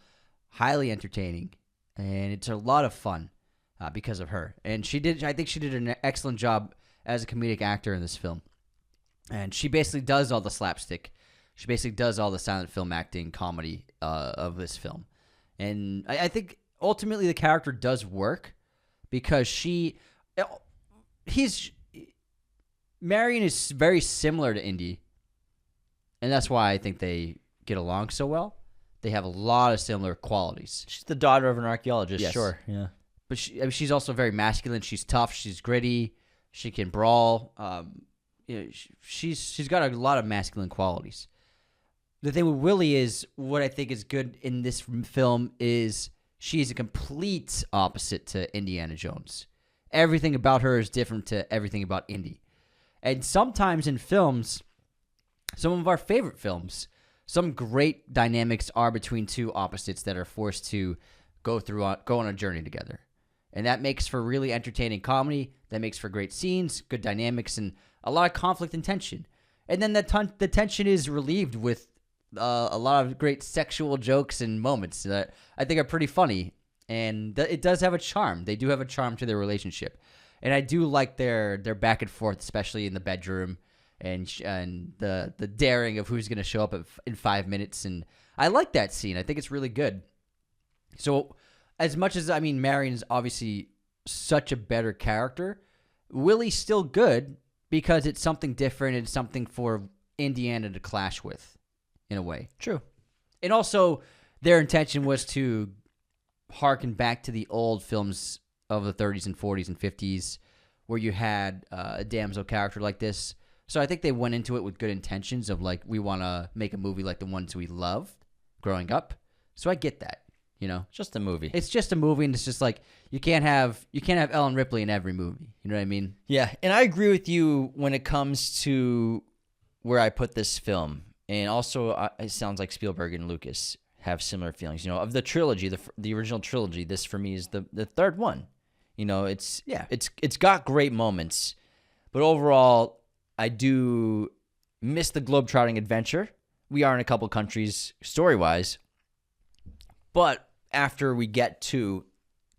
highly entertaining. And it's a lot of fun because of her. And I think she did an excellent job as a comedic actor in this film. And she basically does all the slapstick. She basically does all the silent film acting comedy of this film. And I think ultimately the character does work because Marion is very similar to Indy. And that's why I think they get along so well. They have a lot of similar qualities. She's the daughter of an archaeologist, yes. Sure. Yeah. But she's also very masculine. She's tough. She's gritty. She can brawl. She's got a lot of masculine qualities. The thing with Willie is what I think is good in this film is she's a complete opposite to Indiana Jones. Everything about her is different to everything about Indy. And sometimes in films, some of our favorite films, some great dynamics are between two opposites that are forced to go on a journey together. And that makes for really entertaining comedy. That makes for great scenes, good dynamics, and a lot of conflict and tension. And then the tension is relieved with a lot of great sexual jokes and moments that I think are pretty funny. And it does have a charm. They do have a charm to their relationship. And I do like their back and forth, especially in the bedroom and the daring of who's going to show up in 5 minutes. And I like that scene. I think it's really good. So as much as, Marion's obviously such a better character, Willie's still good because it's something different and something for Indiana to clash with, in a way. True. And also, their intention was to harken back to the old films of the 30s and 40s and 50s where you had a damsel character like this. So I think they went into it with good intentions of, like, we want to make a movie like the ones we loved growing up. So I get that. Just a movie. It's just a movie, and it's just like you can't have Ellen Ripley in every movie. You know what I mean? Yeah, and I agree with you when it comes to where I put this film, and also it sounds like Spielberg and Lucas have similar feelings. Of the trilogy, the original trilogy, this for me is the third one. It's got great moments, but overall, I do miss the globetrotting adventure. We are in a couple countries story wise, but after we get to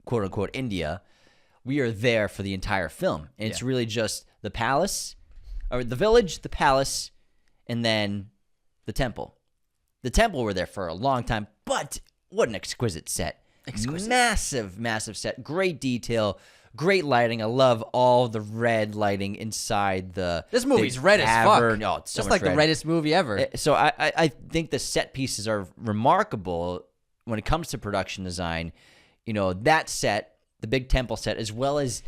quote unquote India, we are there for the entire film. And it's really just the palace, or the village, the palace, and then the temple. The temple we're there for a long time, but what an exquisite set. Massive, massive set. Great detail, great lighting. I love all the red lighting inside the This movie's red tavern. as fuck. Oh, it's so It's much like red. the reddest movie ever. So I think the set pieces are remarkable when it comes to production design. That set, the big temple set, as well as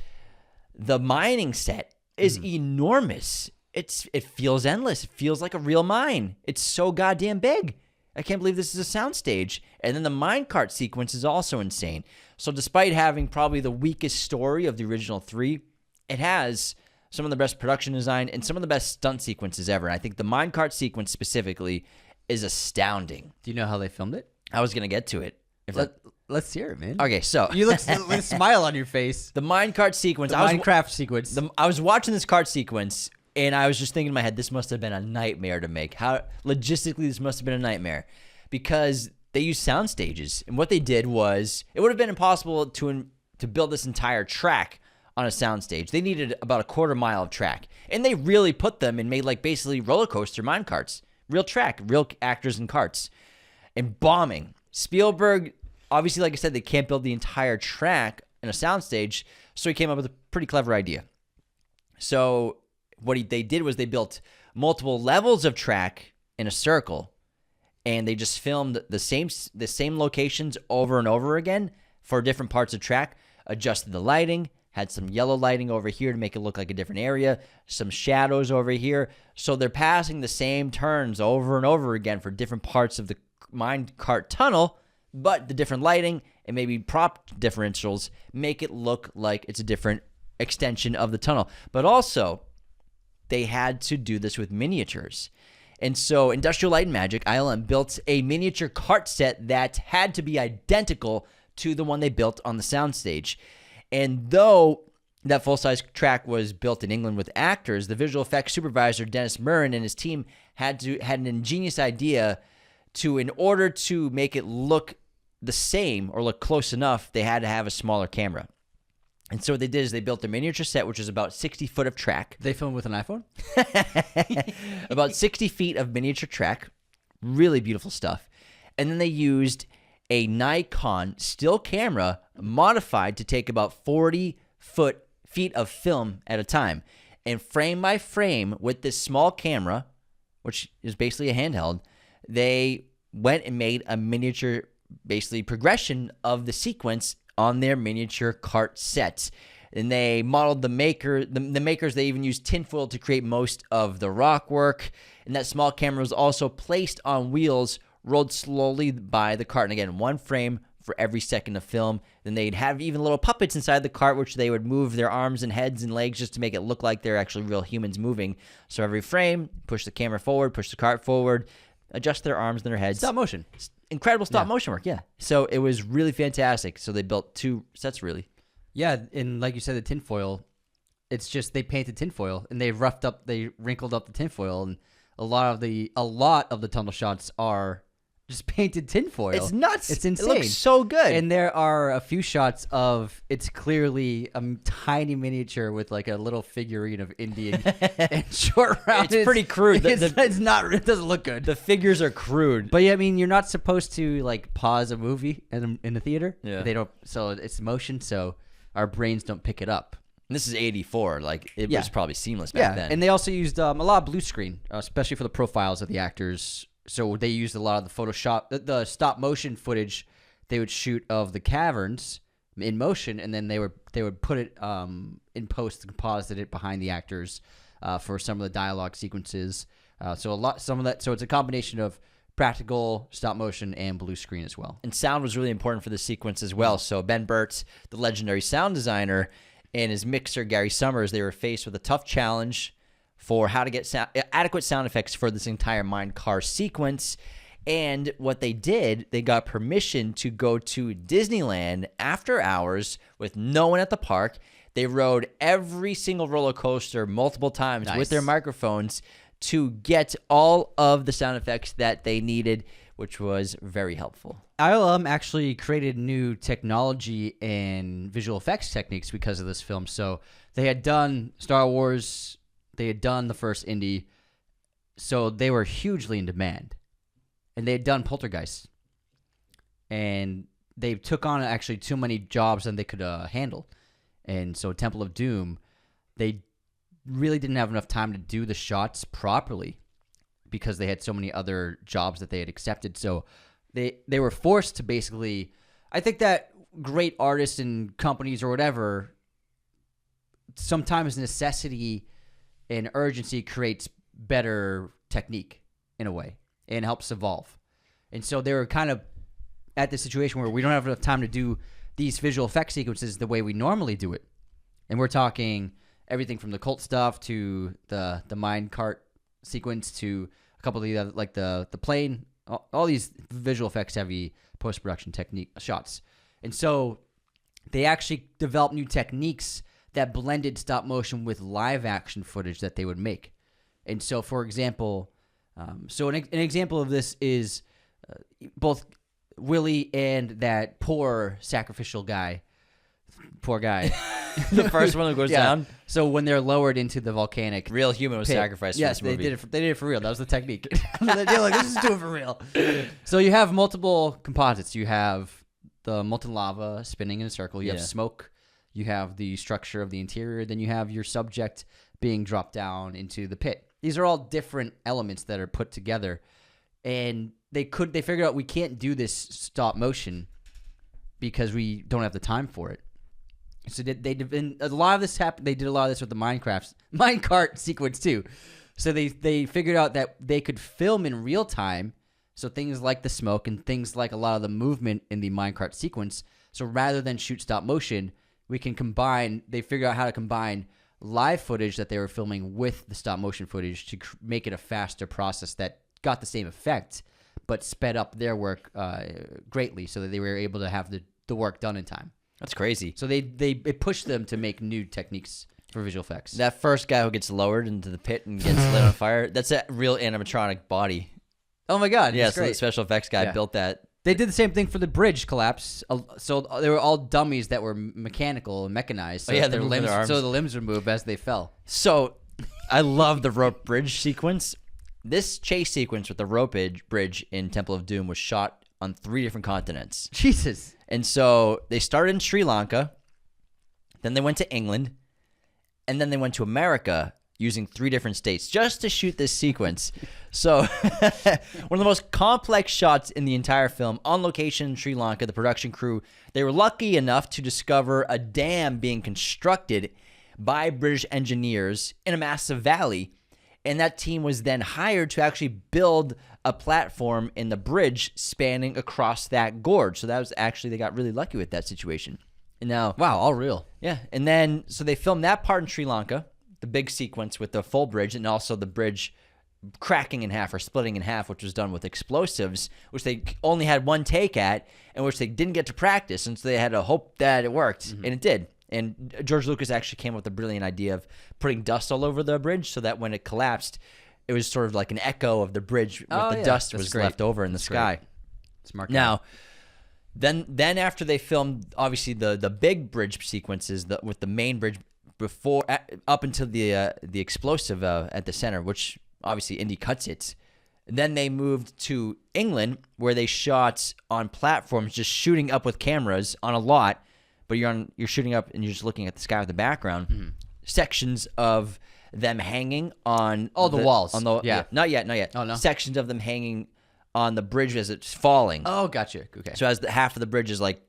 the mining set, is enormous. It feels endless. It feels like a real mine. It's so goddamn big. I can't believe this is a soundstage. And then the minecart sequence is also insane. So despite having probably the weakest story of the original three, it has some of the best production design and some of the best stunt sequences ever. And I think the minecart sequence specifically is astounding. Do you know how they filmed it? I was going to get to it. Let's hear it, man. Okay, so You look with a smile on your face. the minecart sequence. The Minecraft sequence. I was watching this cart sequence, and I was just thinking in my head, this must have been a nightmare to make. How logistically this must have been a nightmare, because they used sound stages, and what they did was it would have been impossible to build this entire track on a soundstage. They needed about a quarter mile of track, and they really put them and made like basically roller coaster minecarts, real track, real actors and carts, and bombing. Spielberg, obviously, like I said, they can't build the entire track in a soundstage, so he came up with a pretty clever idea. So they did was they built multiple levels of track in a circle, and they just filmed the same locations over and over again for different parts of track, adjusted the lighting, had some yellow lighting over here to make it look like a different area, some shadows over here. So they're passing the same turns over and over again for different parts of the minecart tunnel, but the different lighting and maybe prop differentials make it look like it's a different extension of the tunnel. But also, they had to do this with miniatures. And so Industrial Light and Magic, ILM, built a miniature cart set that had to be identical to the one they built on the soundstage. And though that full-size track was built in England with actors, the visual effects supervisor, Dennis Murren, and his team had an ingenious idea in order to make it look the same or look close enough, they had to have a smaller camera. And so what they did is they built a miniature set, which is about 60 foot of track. They filmed with an iPhone? About 60 feet of miniature track. Really beautiful stuff. And then they used a Nikon still camera modified to take about 40 feet of film at a time. And frame by frame with this small camera, which is basically a handheld, they went and made a miniature, basically, progression of the sequence on their miniature cart sets. And they modeled the makers. They even used tinfoil to create most of the rock work. And that small camera was also placed on wheels, rolled slowly by the cart. And again, one frame for every second of film. Then they'd have even little puppets inside the cart, which they would move their arms and heads and legs just to make it look like they're actually real humans moving. So every frame, push the camera forward, push the cart forward, adjust their arms and their heads. Stop motion. Incredible stop motion work, yeah. So it was really fantastic. So they built 2 sets, really. Yeah, and like you said, the tinfoil, it's just they painted tinfoil and they wrinkled up the tinfoil, and a lot of the tunnel shots are just painted tinfoil. It's nuts. It's insane. It looks so good. And there are a few shots of it's clearly a tiny miniature with like a little figurine of Indian and short round. It's pretty crude. It's not. It doesn't look good. The figures are crude. But yeah, I mean, you're not supposed to like pause a movie in the theater. Yeah. They don't. So it's motion. So our brains don't pick it up. And this is 84. Like, it was probably seamless back then. And they also used a lot of blue screen, especially for the profiles of the actors. So they used a lot of the Photoshop, the stop motion footage they would shoot of the caverns in motion, and then they would put it in post and composite it behind the actors for some of the dialogue sequences. So it's a combination of practical, stop motion, and blue screen as well. And sound was really important for the sequence as well. So Ben Burtt, the legendary sound designer, and his mixer, Gary Summers, they were faced with a tough challenge for how to get adequate sound effects for this entire minecart sequence. And what they did, they got permission to go to Disneyland after hours with no one at the park. They rode every single roller coaster multiple times with their microphones to get all of the sound effects that they needed, which was very helpful. ILM actually created new technology and visual effects techniques because of this film. So they had done Star Wars, they had done the first Indy, so they were hugely in demand. And they had done Poltergeist. And they took on actually too many jobs than they could handle. And so Temple of Doom, they really didn't have enough time to do the shots properly because they had so many other jobs that they had accepted. So they were forced to basically, I think that great artists and companies or whatever, sometimes necessity and urgency creates better technique in a way and helps evolve. And so they were kind of at this situation where we don't have enough time to do these visual effects sequences the way we normally do it. And we're talking everything from the cult stuff to the minecart sequence to a couple of the other, like the plane, all these visual effects heavy post-production technique shots. And so they actually developed new techniques that blended stop motion with live action footage that they would make. And so, for example, an example of this is both Willie and that poor sacrificial guy. Poor guy. The first one that goes down. So when they're lowered into the volcanic real human was sacrificed for this movie. They did it for real. That was the technique. They're like, let's just do it for real. So you have multiple composites. You have the molten lava spinning in a circle. You have smoke. You have the structure of the interior. Then you have your subject being dropped down into the pit. These are all different elements that are put together, and they figured out we can't do this stop motion because we don't have the time for it. So a lot of this happened. They did a lot of this with the minecart sequence too. So they figured out that they could film in real time. So things like the smoke and things like a lot of the movement in the minecart sequence. So rather than shoot stop motion, we can combine. They figured out how to combine live footage that they were filming with the stop motion footage to make it a faster process that got the same effect, but sped up their work greatly, so that they were able to have the work done in time. That's crazy. So it pushed them to make new techniques for visual effects. That first guy who gets lowered into the pit and gets lit on fire, that's a real animatronic body. Oh my God. Yeah, that's so great. the special effects guy built that. They did the same thing for the bridge collapse. So they were all dummies that were mechanical and mechanized. So their limbs, arms. so the limbs would move as they fell. So I love the rope bridge sequence. This chase sequence with the rope bridge in Temple of Doom was shot on 3 different continents. Jesus. And so they started in Sri Lanka, then they went to England, and then they went to America using 3 different states just to shoot this sequence. So one of the most complex shots in the entire film, on location in Sri Lanka, the production crew, they were lucky enough to discover a dam being constructed by British engineers in a massive valley. And that team was then hired to actually build a platform in the bridge spanning across that gorge. So that was actually, they got really lucky with that situation. And now, Wow, all real. yeah. And then, so they filmed that part in Sri Lanka, the big sequence with the full bridge, and also the bridge cracking in half or splitting in half, which was done with explosives, which they only had one take at, and which they didn't get to practice. And so they had to hope that it worked, and it did. And George Lucas actually came up with a brilliant idea of putting dust all over the bridge so that when it collapsed, it was sort of like an echo of the bridge with the dust that's was great. left over in the sky. Smart. Now, then after they filmed, obviously the big bridge sequences with the main bridge up until the explosive at the center, which obviously Indy cuts it. Then they moved to England, where they shot on platforms, just shooting up with cameras on a lot. But you're shooting up and you're just looking at the sky with the background. Sections of them hanging on the walls. On the not yet. Oh, no? Sections of them hanging on the bridge as it's falling. Oh, gotcha. Okay. So as half of the bridge is like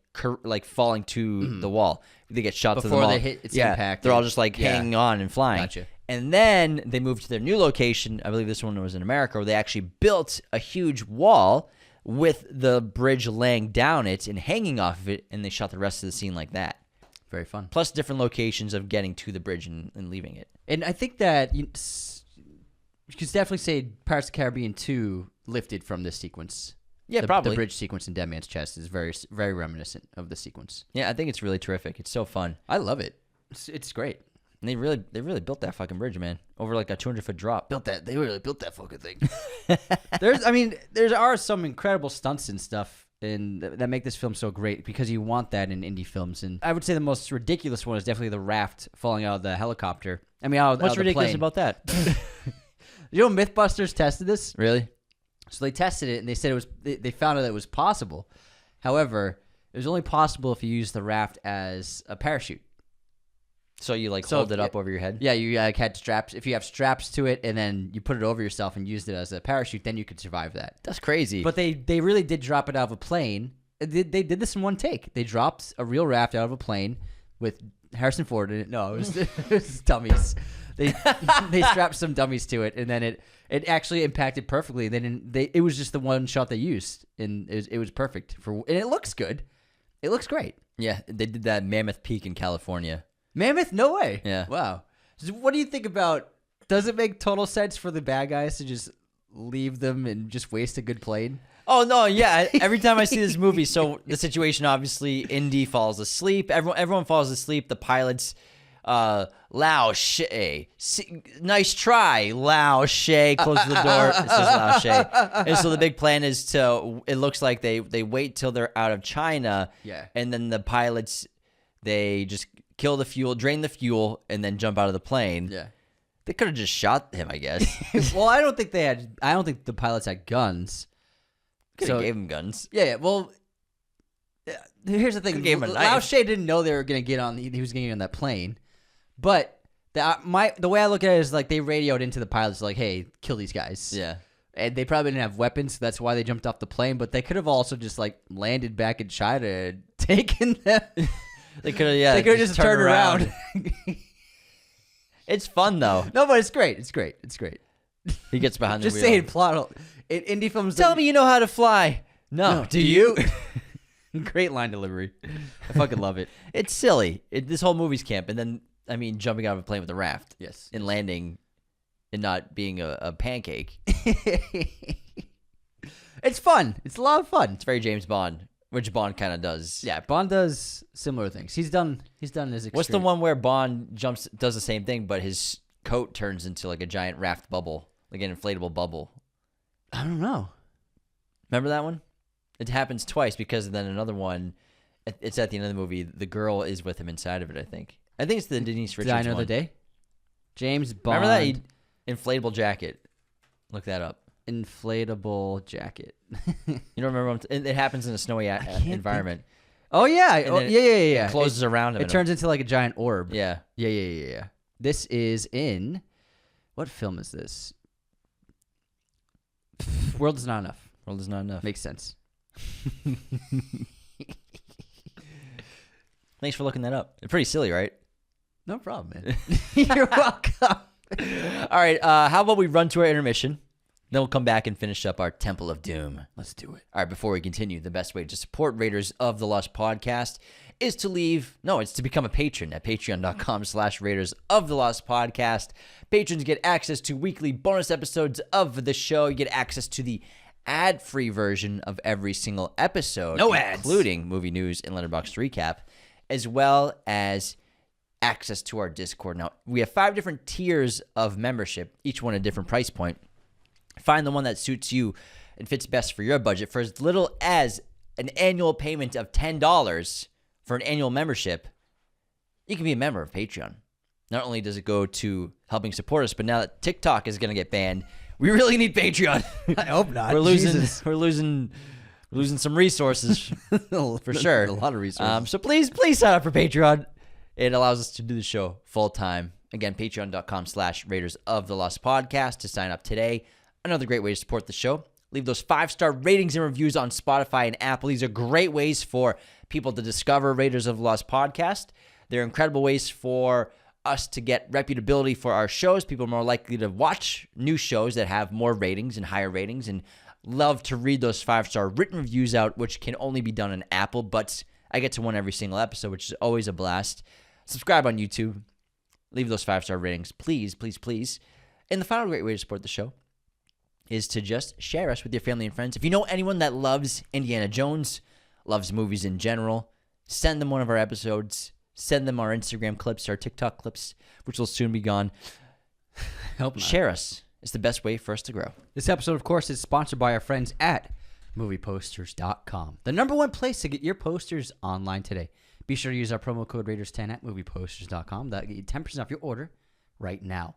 falling to the wall, they get shot Before to them all. they hit its impact. They're all just like hanging on and flying. Gotcha. And then they moved to their new location. I believe this one was in America, where they actually built a huge wall with the bridge laying down it and hanging off of it, and they shot the rest of the scene like that. Very fun. Plus different locations of getting to the bridge and leaving it. And I think that you could definitely say Pirates of the Caribbean 2 lifted from this sequence. Yeah, probably. The bridge sequence in Dead Man's Chest is very, very reminiscent of the sequence. Yeah, I think it's really terrific. It's so fun. I love it. It's great. And they really built that fucking bridge, man. Over like a 200-foot drop. They really built that fucking thing. There are some incredible stunts and stuff that make this film so great, because you want that in indie films. And I would say the most ridiculous one is definitely the raft falling out of the helicopter. I mean, out What's of the ridiculous plane. about that? You know, Mythbusters tested this. Really? So they tested it, and they said they found out that it was possible. However, it was only possible if you used the raft as a parachute. So you hold it up over your head? Yeah, you had straps. If you have straps to it, and then you put it over yourself and used it as a parachute, then you could survive that. That's crazy. But they really did drop it out of a plane. They did this in one take. They dropped a real raft out of a plane with Harrison Ford in it. No, it was dummies. They strapped some dummies to it, and then it actually impacted perfectly. It was just the one shot they used, and it was perfect and it looks good. It looks great. Yeah, they did that Mammoth Peak in California. Mammoth? No way. Yeah. Wow. So what do you think about? Does it make total sense for the bad guys to just leave them and just waste a good plane? Oh, no, yeah. Every time I see this movie, so the situation, obviously, Indy falls asleep. Everyone falls asleep. The pilots, Lao She, nice try, Lao She, closes the door. It says Lao She. And so the big plan is it looks like they wait till they're out of China. Yeah. And then the pilots, they just kill the fuel, drain the fuel, and then jump out of the plane. Yeah. They could have just shot him, I guess. Well, I don't think the pilots had guns. Could have gave him guns. Yeah. Well, here's the thing. Gave him a Lao knife. She didn't know they were going to get on. He was going to get on that plane, but The way I look at it is like they radioed into the pilots like, hey, kill these guys. Yeah. And they probably didn't have weapons, so that's why they jumped off the plane. But they could have also just like landed back in China and taken them. They could have, yeah. They could have just turned around. It's fun though. No, but it's great. It's great. It's great. He gets behind the Just wheel. saying, plot. In indie films, Tell me you know how to fly. No, do you? Great line delivery. I fucking love it. It's silly. This whole movie's camp, and then jumping out of a plane with a raft. Yes. And landing, and not being a pancake. It's fun. It's a lot of fun. It's very James Bond, which Bond kind of does. Yeah, Bond does similar things. He's done his extreme. What's the one where Bond does the same thing, but his coat turns into like a giant raft bubble, like an inflatable bubble? I don't know. Remember that one? It happens twice because then another one, it's at the end of the movie. The girl is with him inside of it, I think. I think it's the Denise Richards one. Did I know the day? James Bond. Remember that? Inflatable jacket. Look that up. Inflatable jacket. You don't remember? It happens in a snowy environment. Oh, yeah. It closes around him. It turns into like a giant orb. Yeah. Yeah. This is in... What film is this? World is Not Enough. World is Not Enough. Makes sense. Thanks for looking that up. It's pretty silly, right? No problem, man. You're welcome. All right. How about we run to our intermission? Then we'll come back and finish up our Temple of Doom. Let's do it. All right. Before we continue, the best way to support Raiders of the Lost podcast is to it's to become a patron at patreon.com/Raiders of the Lost podcast. Patrons get access to weekly bonus episodes of the show. You get access to the ad-free version of every single episode. No ads. Including movie news and Letterboxd recap, as well as access to our Discord. Now, we have 5 different tiers of membership, each one a different price point. Find the one that suits you and fits best for your budget. For as little as an annual payment of $10 for an annual membership, you can be a member of Patreon. Not only does it go to helping support us, but now that TikTok is going to get banned, we really need Patreon. I hope not. We're losing some resources for sure. A lot of resources. So please sign up for Patreon. It allows us to do the show full time. Again, patreon.com/Raiders of the Lost podcast to sign up today. Another great way to support the show. Leave those 5-star ratings and reviews on Spotify and Apple. These are great ways for people to discover Raiders of the Lost podcast. They're incredible ways for us to get reputability for our shows. People are more likely to watch new shows that have more ratings and higher ratings, and love to read those 5-star written reviews out, which can only be done on Apple, but I get to one every single episode, which is always a blast. Subscribe on YouTube. Leave those 5-star ratings, please, please, please. And the final great way to support the show is to just share us with your family and friends. If you know anyone that loves Indiana Jones, loves movies in general, send them one of our episodes. Send them our Instagram clips, our TikTok clips, which will soon be gone. Help Share us. It's the best way for us to grow. This episode, of course, is sponsored by our friends at movieposters.com, the #1 place to get your posters online today. Be sure to use our promo code Raiders10 at movieposters.com. That'll get you 10% off your order right now.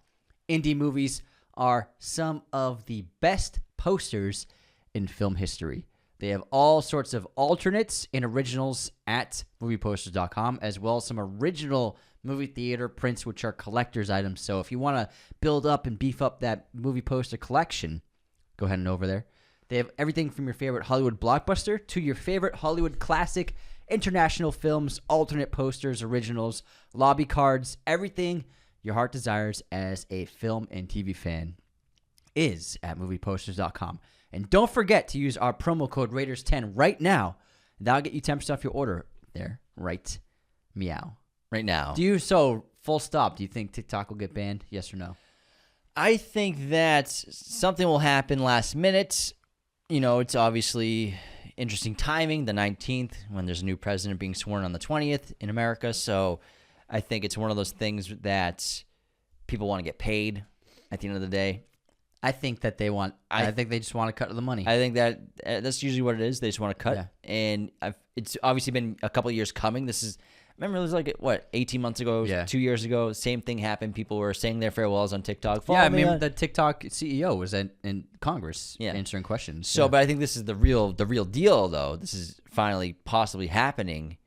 Indie movies are some of the best posters in film history. They have all sorts of alternates and originals at movieposters.com, as well as some original movie theater prints, which are collector's items. So if you want to build up and beef up that movie poster collection, go ahead and over there. They have everything from your favorite Hollywood blockbuster to your favorite Hollywood classic, international films, alternate posters, originals, lobby cards, everything your heart desires as a film and TV fan is at movieposters.com. And don't forget to use our promo code Raiders10 right now. That'll get you 10% off your order there. Right. Meow. Right now. Full stop. Do you think TikTok will get banned? Yes or no? I think that something will happen last minute. You know, it's obviously interesting timing, the 19th, when there's a new president being sworn on the 20th in America. So I think it's one of those things that people want to get paid at the end of the day. I think that I think they just want to cut the money. I think that that's usually what it is. They just want to cut. Yeah. And it's obviously been a couple of years coming. Remember, it was like, 18 months ago, Yeah. 2 years ago, same thing happened. People were saying their farewells on TikTok. Yeah, I mean, the TikTok CEO was in Congress answering questions. So, but I think this is the real deal, though. This is finally possibly happening.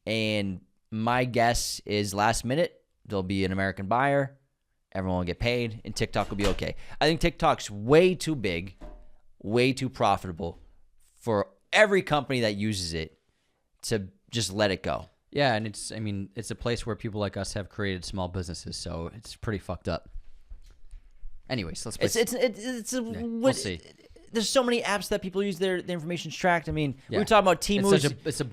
And my guess is last minute, there'll be an American buyer. Everyone will get paid, and TikTok will be okay. I think TikTok's way too big, way too profitable for every company that uses it to just let it go. Yeah, and it's a place where people like us have created small businesses, so it's pretty fucked up. Anyways, let's play. We'll see. There's so many apps that people use their information's tracked. I mean, we were talking about Temu. It's a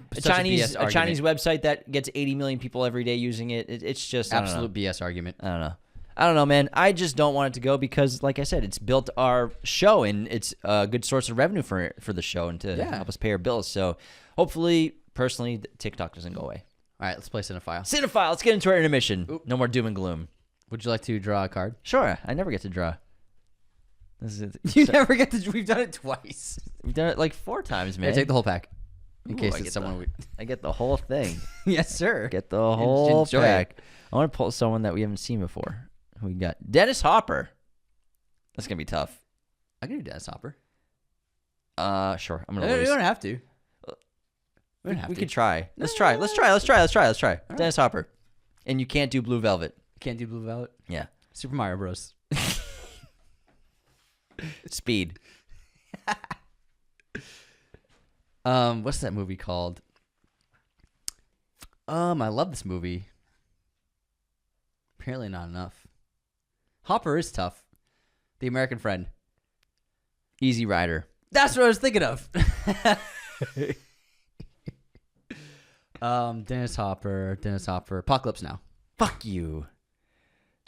Chinese website that gets 80 million people every day using it. It's just absolute BS argument. I don't know, man. I just don't want it to go because, like I said, it's built our show and it's a good source of revenue for the show and to help us pay our bills. So hopefully, personally, TikTok doesn't go away. All right, let's play Cinephile. Cinephile, let's get into our intermission. Oop. No more doom and gloom. Would you like to draw a card? Sure. I never get to draw. Never get to. We've done it twice. We've done it like 4 times, man. Here, take the whole pack. In case it's someone I get the whole thing. Yes, sir. Get the whole pack. I want to pull someone that we haven't seen before. Who we got? Dennis Hopper. That's going to be tough. I can do Dennis Hopper. Sure. I'm going to lose. You don't have to. We could try. Let's try. Right. Dennis Hopper. And you can't do Blue Velvet. Can't do Blue Velvet? Yeah. Super Mario Bros. Speed. What's that movie called? I love this movie. Apparently not enough. Hopper is tough. The American Friend. Easy Rider. That's what I was thinking of. Dennis Hopper. Apocalypse Now. Fuck you.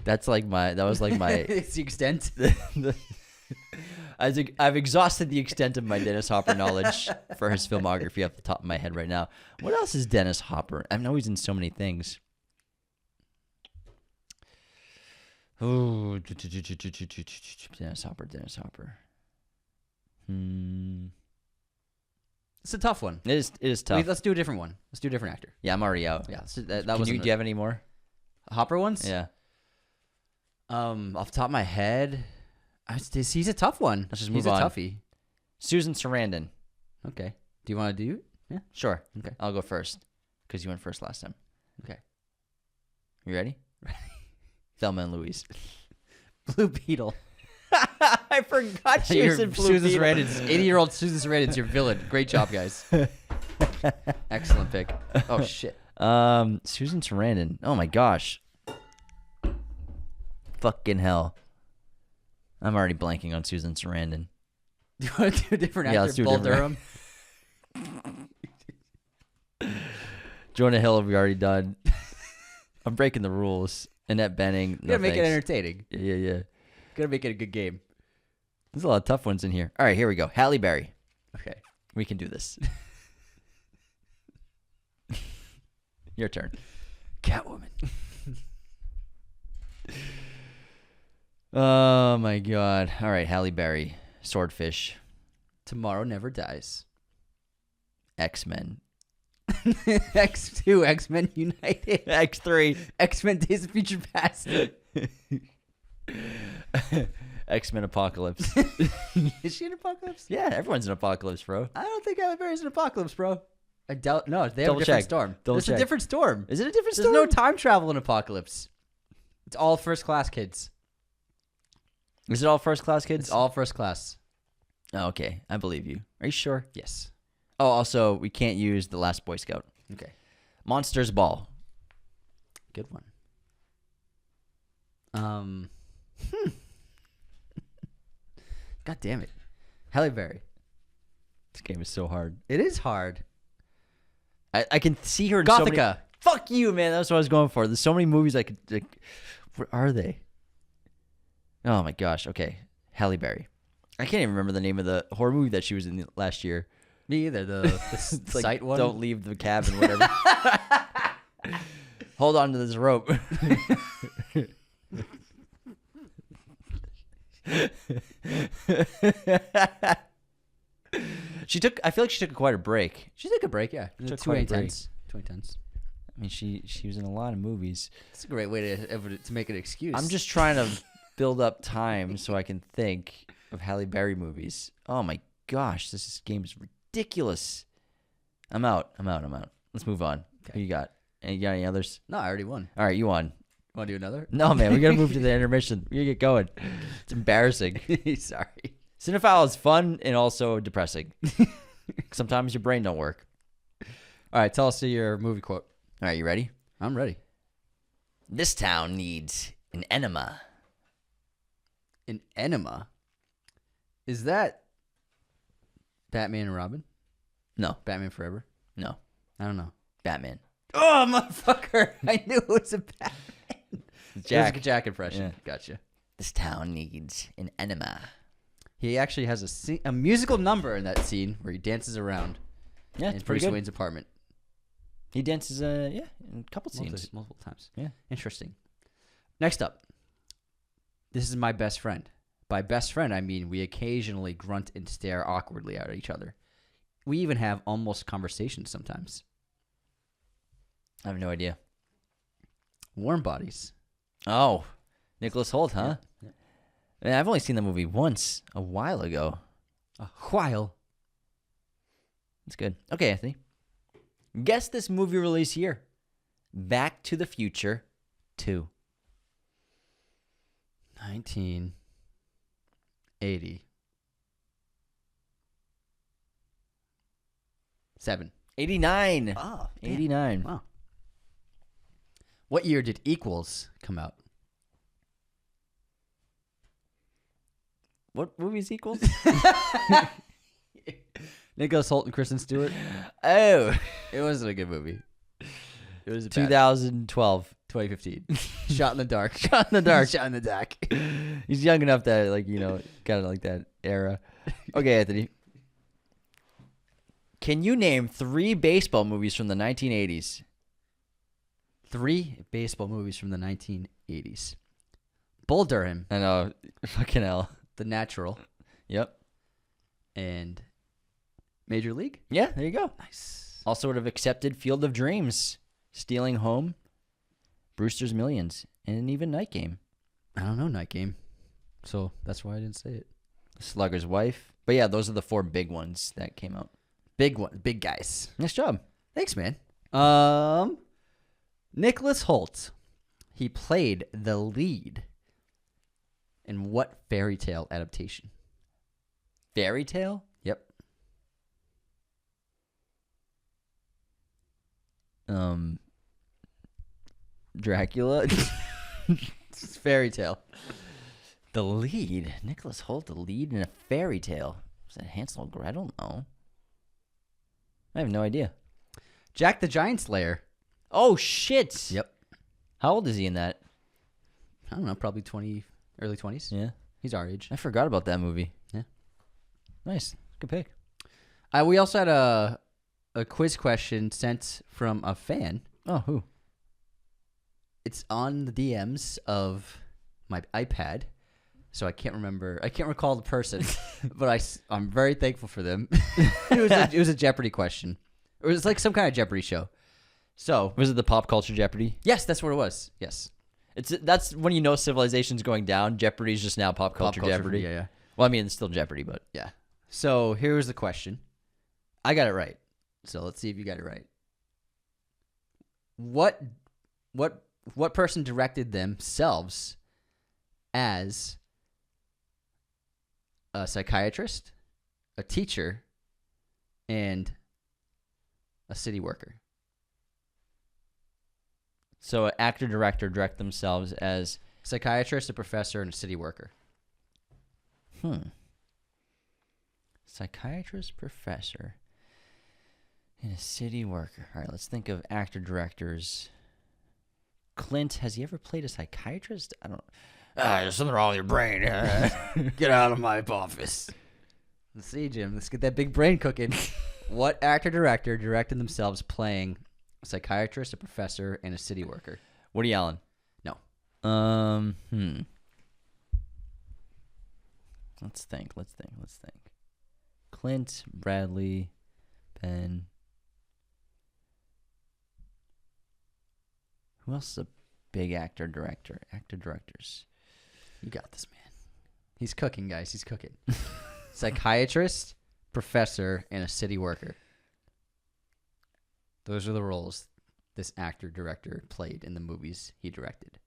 That was like my It's the extent. I've exhausted the extent of my Dennis Hopper knowledge for his filmography off the top of my head right now. What else is Dennis Hopper? I know he's in so many things. Oh, Dennis Hopper. It's a tough one. It is tough. Let's do a different one. Let's do a different actor. Yeah, I'm already out. Yeah, Do you have any more Hopper ones? Yeah. Off the top of my head, he's a tough one. Let's just move on. He's a toughie. Susan Sarandon. Okay. Do you want to do it? Yeah. Sure. Okay. I'll go first because you went first last time. Okay. You ready? Thelma and Louise. Blue Beetle. I forgot she was in Blue Susan Beetle. Sarandon's 80-year-old Susan Sarandon's your villain. Great job, guys. Excellent pick. Oh shit. Susan Sarandon. Oh my gosh. Fucking hell. I'm already blanking on Susan Sarandon. Do you want to do a different actor? Yeah, let's do Bull a different Durham. Jonah Hill, have we already done? I'm breaking the rules. Annette Bening. You gotta make it entertaining. Yeah. Gotta make it a good game. There's a lot of tough ones in here. All right, here we go. Halle Berry. Okay. We can do this. Your turn. Catwoman. Oh my God. All right, Halle Berry. Swordfish. Tomorrow Never Dies. X-Men. X2, X-Men United. X3. X-Men Days of Future Past. X-Men Apocalypse. Is she in Apocalypse? Yeah, everyone's in Apocalypse, bro. I don't think Halle Berry's in Apocalypse, bro. I doubt. No, they have Double a different check. storm. Double There's check. a different storm. Is it a different There's storm? no time travel in Apocalypse. It's all first class kids. Is it all first class kids? It's all first class. Oh, okay. I believe you. Are you sure? Yes. Oh, also, we can't use The Last Boy Scout. Okay. Monsters Ball. Good one. God damn it. Halle Berry. This game is so hard. It is hard. I can see her in so many... Gothica. Fuck you, man. That's what I was going for. There's so many movies I could... where are they? Oh, my gosh. Okay. Halle Berry. I can't even remember the name of the horror movie that she was in last year. Me either. The Like, sight one. Don't leave the cabin, whatever. Hold on to this rope. I feel like she took quite a break. She took a break, yeah. Took quite a break. 2010s. I mean, she was in a lot of movies. It's a great way to make an excuse. I'm just trying to build up time so I can think of Halle Berry movies. Oh my gosh, this game is ridiculous. I'm out. Let's move on. Okay. Who you got? You got any others? No, I already won. All right, you won. Want to do another? No, man, we got to move to the intermission. We got to get going. It's embarrassing. Sorry. Cinephile is fun and also depressing. Sometimes your brain don't work. All right, tell us your movie quote. All right, you ready? I'm ready. This town needs an enema. An enema? Is that Batman and Robin? No, Batman Forever? no, I don't know. Batman. Oh, motherfucker. I knew it was a Batman. Jack. It was a Jack impression. Yeah. Gotcha. This town needs an enema. He actually has a musical number in that scene where he dances around Yeah, in it's pretty Bruce good. Wayne's apartment. He dances, in a couple scenes. Multiple times. Yeah. Interesting. Next up. This is my best friend. By best friend, I mean we occasionally grunt and stare awkwardly at each other. We even have almost conversations sometimes. I have no idea. Warm Bodies. Oh, Nicholas Hoult, huh? Yeah. Man, I've only seen the movie once, a while ago. A while. It's good. Okay, Anthony. Guess this movie release year. Back to the Future 2. 1980. 7. 89. Oh, 89. Wow. What year did Equals come out? What movie's equals? Nicholas Hoult and Kristen Stewart. Oh, It wasn't a good movie. It was 2012. 2015. Shot in the dark. Shot in the dark. Shot in the dark. He's young enough that, kind of like that era. Okay, Anthony. Can you name 3 baseball movies from the 1980s? 3 baseball movies from the 1980s. Bull Durham, I know. Fucking hell. The Natural, Yep. and Major League. Yeah, there you go. Nice. Also would have accepted Field of Dreams, Stealing Home, Brewster's Millions, and even Night Game. I don't know Night Game, so that's why I didn't say it. Slugger's Wife. But yeah, those are the 4 big ones that came out. Big guys. Nice job. Thanks, man. Nicholas Hoult. He played the lead in what fairy tale adaptation? Fairy Tale? Yep. Dracula? It's fairy tale. The lead. Nicholas Hoult, the lead in a fairy tale. Was it Hansel and Gretel? No. I have no idea. Jack the Giant Slayer. Oh, shit. Yep. How old is he in that? I don't know, probably early 20s. Yeah. He's our age. I forgot about that movie. Yeah. Nice. Good pick. We also had a quiz question sent from a fan. Oh, who? It's on the DMs of my iPad, so I can't recall the person, but I'm very thankful for them. It was a Jeopardy question. It was like some kind of Jeopardy show. So, Was it the Pop Culture Jeopardy? yes, that's what it was. Yes. That's when you know civilization's going down. Jeopardy's just now Pop Culture Jeopardy. Yeah. Well, I mean, it's still Jeopardy, but Yeah. So, here's the question. I got it right. So, let's see if you got it right. What person directed themselves as a psychiatrist, a teacher, and a city worker? so an actor director direct themselves as Psychiatrist, a professor, and a city worker. Psychiatrist, professor, and a city worker. All right, let's think of actor directors. Clint, has he ever played a psychiatrist? I don't. There's something wrong with your brain. Get out of my office. Let's see, Jim. Let's get that big brain cooking. What actor director directed themselves playing a psychiatrist, a professor, and a city worker? Woody Allen. No. Let's think. Clint, Bradley, Ben. Who else is a big actor director? Actor directors. You got this, man. He's cooking, guys. He's cooking. Psychiatrist, professor, and a city worker. Those are the roles this actor director played in the movies he directed.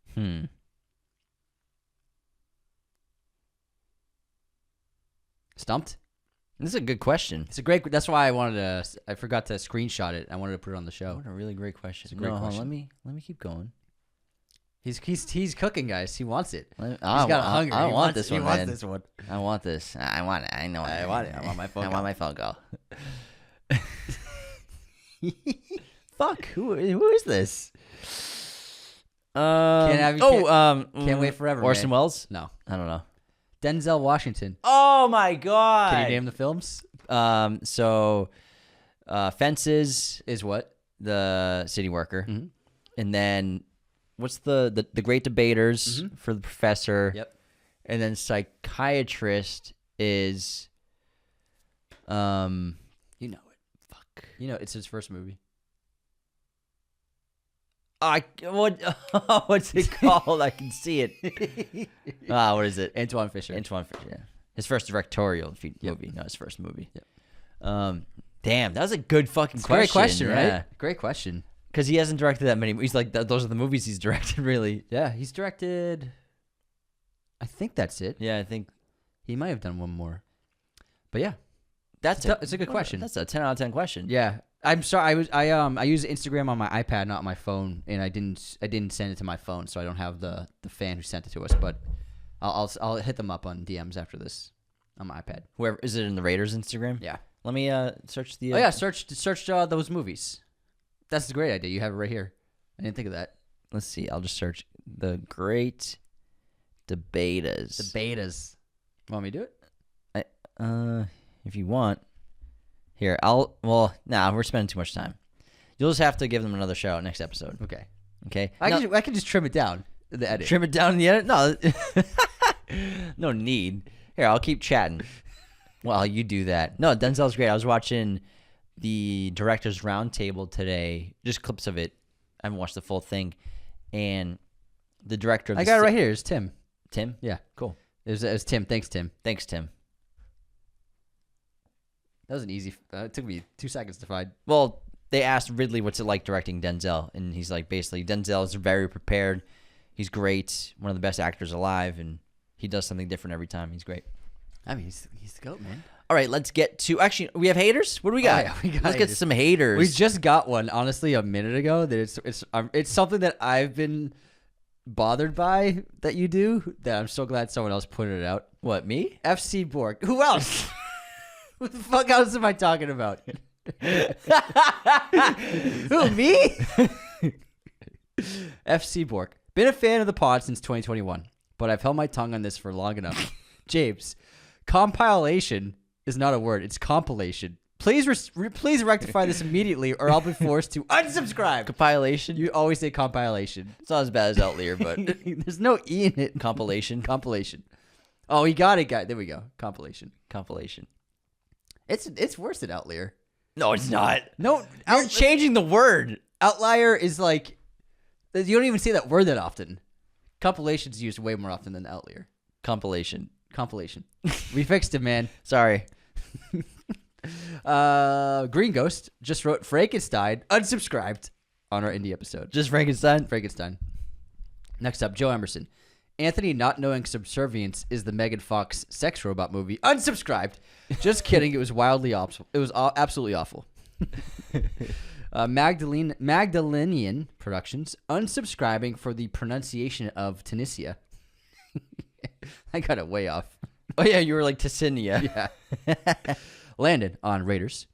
Stumped? This is a good question. It's a great. That's why I forgot to screenshot it. I wanted to put it on the show. What a really great question. It's a great question. Let me keep going. He's cooking, guys. He wants it. He's got hunger. I want this one, He man. wants this one. I want this. I want it. I know. I want it. I want my phone. I want my phone go. Fuck. Who is this? Can't wait forever. Orson man. Welles? No, I don't know. Denzel Washington. Oh my god. Can you name the films? Fences, Is what? the city worker, Mhm. and then what's the Great Debaters for the professor? Yep. And then psychiatrist is, You know it. fuck. You know it's his first movie. What's it called? I can see it. What is it? Antoine Fisher. Antoine Fisher. Yeah, his first directorial movie, not his first movie. Yep. Damn, that was a good fucking question. Great question, yeah. right? Great question. Because he hasn't directed that many. He's like those are the movies he's directed, really. Yeah, he's directed. I think that's it. Yeah, I think He might have done one more. But yeah, that's it's a good question. That's a 10 out of 10 question. Yeah. I'm sorry. I use Instagram on my iPad, not my phone, and I didn't send it to my phone, so I don't have the fan who sent it to us. But I'll hit them up on DMs after this on my iPad. Whoever is it in the Raiders Instagram? Yeah. Let me search the. Oh yeah, search those movies. That's a great idea. You have it right here. I didn't think of that. Let's see. I'll just search the Great Debaters. The betas. Want me to do it? If you want. Here, we're spending too much time. You'll just have to give them another shout next episode. Okay. Okay. I can just trim it down in the edit. Trim it down in the edit? No. No need. Here, I'll keep chatting while you do that. No, Denzel's great. I was watching the Directors Roundtable today, just clips of it. I haven't watched the full thing. And the director of I got it right here. It's Tim. Tim? Yeah. Cool. It was Tim. Thanks, Tim. Thanks, Tim. That was an easy. It took me 2 seconds to find. Well, they asked Ridley what's it like directing Denzel, and he's like, basically, Denzel is very prepared. He's great, one of the best actors alive, and he does something different every time. He's great. I mean, he's the GOAT, man. All right, let's get to... Actually, we have haters? What do we got? Yeah, we got let's haters. get some haters. We just got one, honestly, a minute ago. That it's something that I've been bothered by that you do. That I'm so glad someone else pointed it out. What, me? FC Borg. Who else? What the fuck else am I talking about? Who, me? FC Borg. Been a fan of the pod since 2021, but I've held my tongue on this for long enough. James, compilation is not a word. It's compilation. Please please rectify this immediately, or I'll be forced to unsubscribe. Compilation? You always say compilation. It's not as bad as Outlier, but... There's no E in it. Compilation? Compilation. Oh, he got it, guy. There we go. Compilation. Compilation. It's worse than Outlier. No, it's not. No, You're changing the word. Outlier is like, you don't even say that word that often. Compilation's used way more often than Outlier. Compilation. Compilation. We fixed it, man. Sorry. Green Ghost just wrote Frankenstein unsubscribed on our indie episode. Just Frankenstein? Frankenstein. Next up, Joe Emerson. Anthony not knowing Subservience is the Megan Fox sex robot movie. Unsubscribed. Just kidding. It was wildly awful. It was absolutely awful. Magdalenian Productions unsubscribing for the pronunciation of Tunisia. I got it way off. Oh, yeah, you were like Tessinia. Yeah. Landon on Raiders.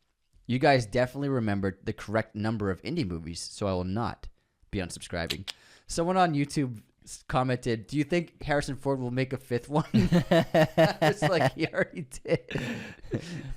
You guys definitely remembered the correct number of indie movies, so I will not be unsubscribing. Someone on YouTube commented, do you think Harrison Ford will make a fifth one? It's like he already did.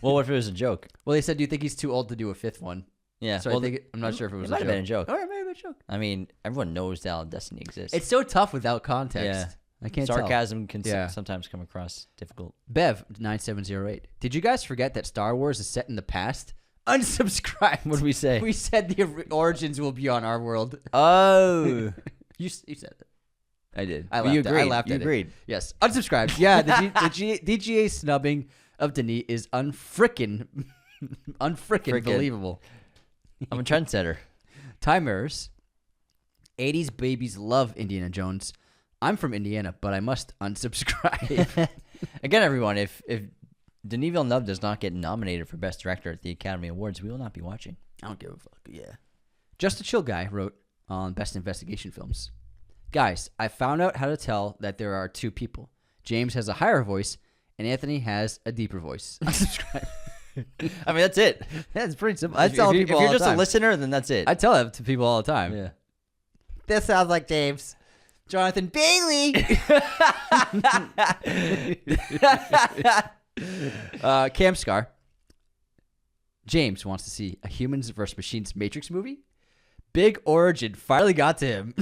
Well, what if it was a joke? Well, they said, do you think he's too old to do a fifth one? Yeah. So well, I'm not sure if it was might have been a joke. Oh, it might have been a joke. I mean, everyone knows Dial of Destiny exists. It's so tough without context. Yeah. I can't Sarcasm can Yeah. sometimes come across difficult. Bev 9708. Did you guys forget that Star Wars is set in the past? Unsubscribe. What did we say? We said the origins will be on our world. Oh. You said it. I did. I Well, laughed you at- agreed. I laughed you at it. agreed. Yes. Unsubscribed. Yeah, the DGA snubbing of Denis is unfrickin' Frickin'. believable. I'm a trendsetter. Time errors. 80s babies love Indiana Jones. I'm from Indiana, but I must unsubscribe. Again, everyone, if Denis Villeneuve does not get nominated for Best Director at the Academy Awards, we will not be watching. I don't give a fuck. Yeah. Just a Chill Guy wrote on Best Investigation Films. Guys, I found out how to tell that there are two people. James has a higher voice, and Anthony has a deeper voice. Unsubscribe. I mean, that's it. That's pretty simple. I tell people if all you're the just time. a listener, then that's it. I tell that to people all the time. Yeah. This sounds like James. Jonathan Bailey. Cam Scar. James wants to see a Humans vs. Machines Matrix movie. Big Origin finally got to him.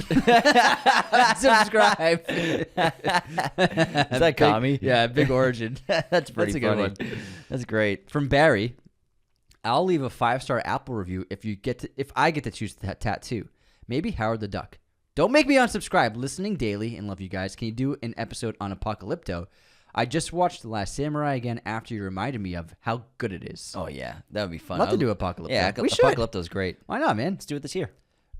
Subscribe. Is that Kami? Yeah, Big Origin. That's pretty That's a funny. good one. That's great. From Barry, I'll leave a 5-star Apple review if I get to choose the tattoo. Maybe Howard the Duck. Don't make me unsubscribe. Listening daily and love you guys. Can you do an episode on Apocalypto? I just watched The Last Samurai again after you reminded me of how good it is. Oh, yeah. That would be fun. Love to do Apocalypto. Yeah, we should. Apocalypto's great. Why not, man? Let's do it this year.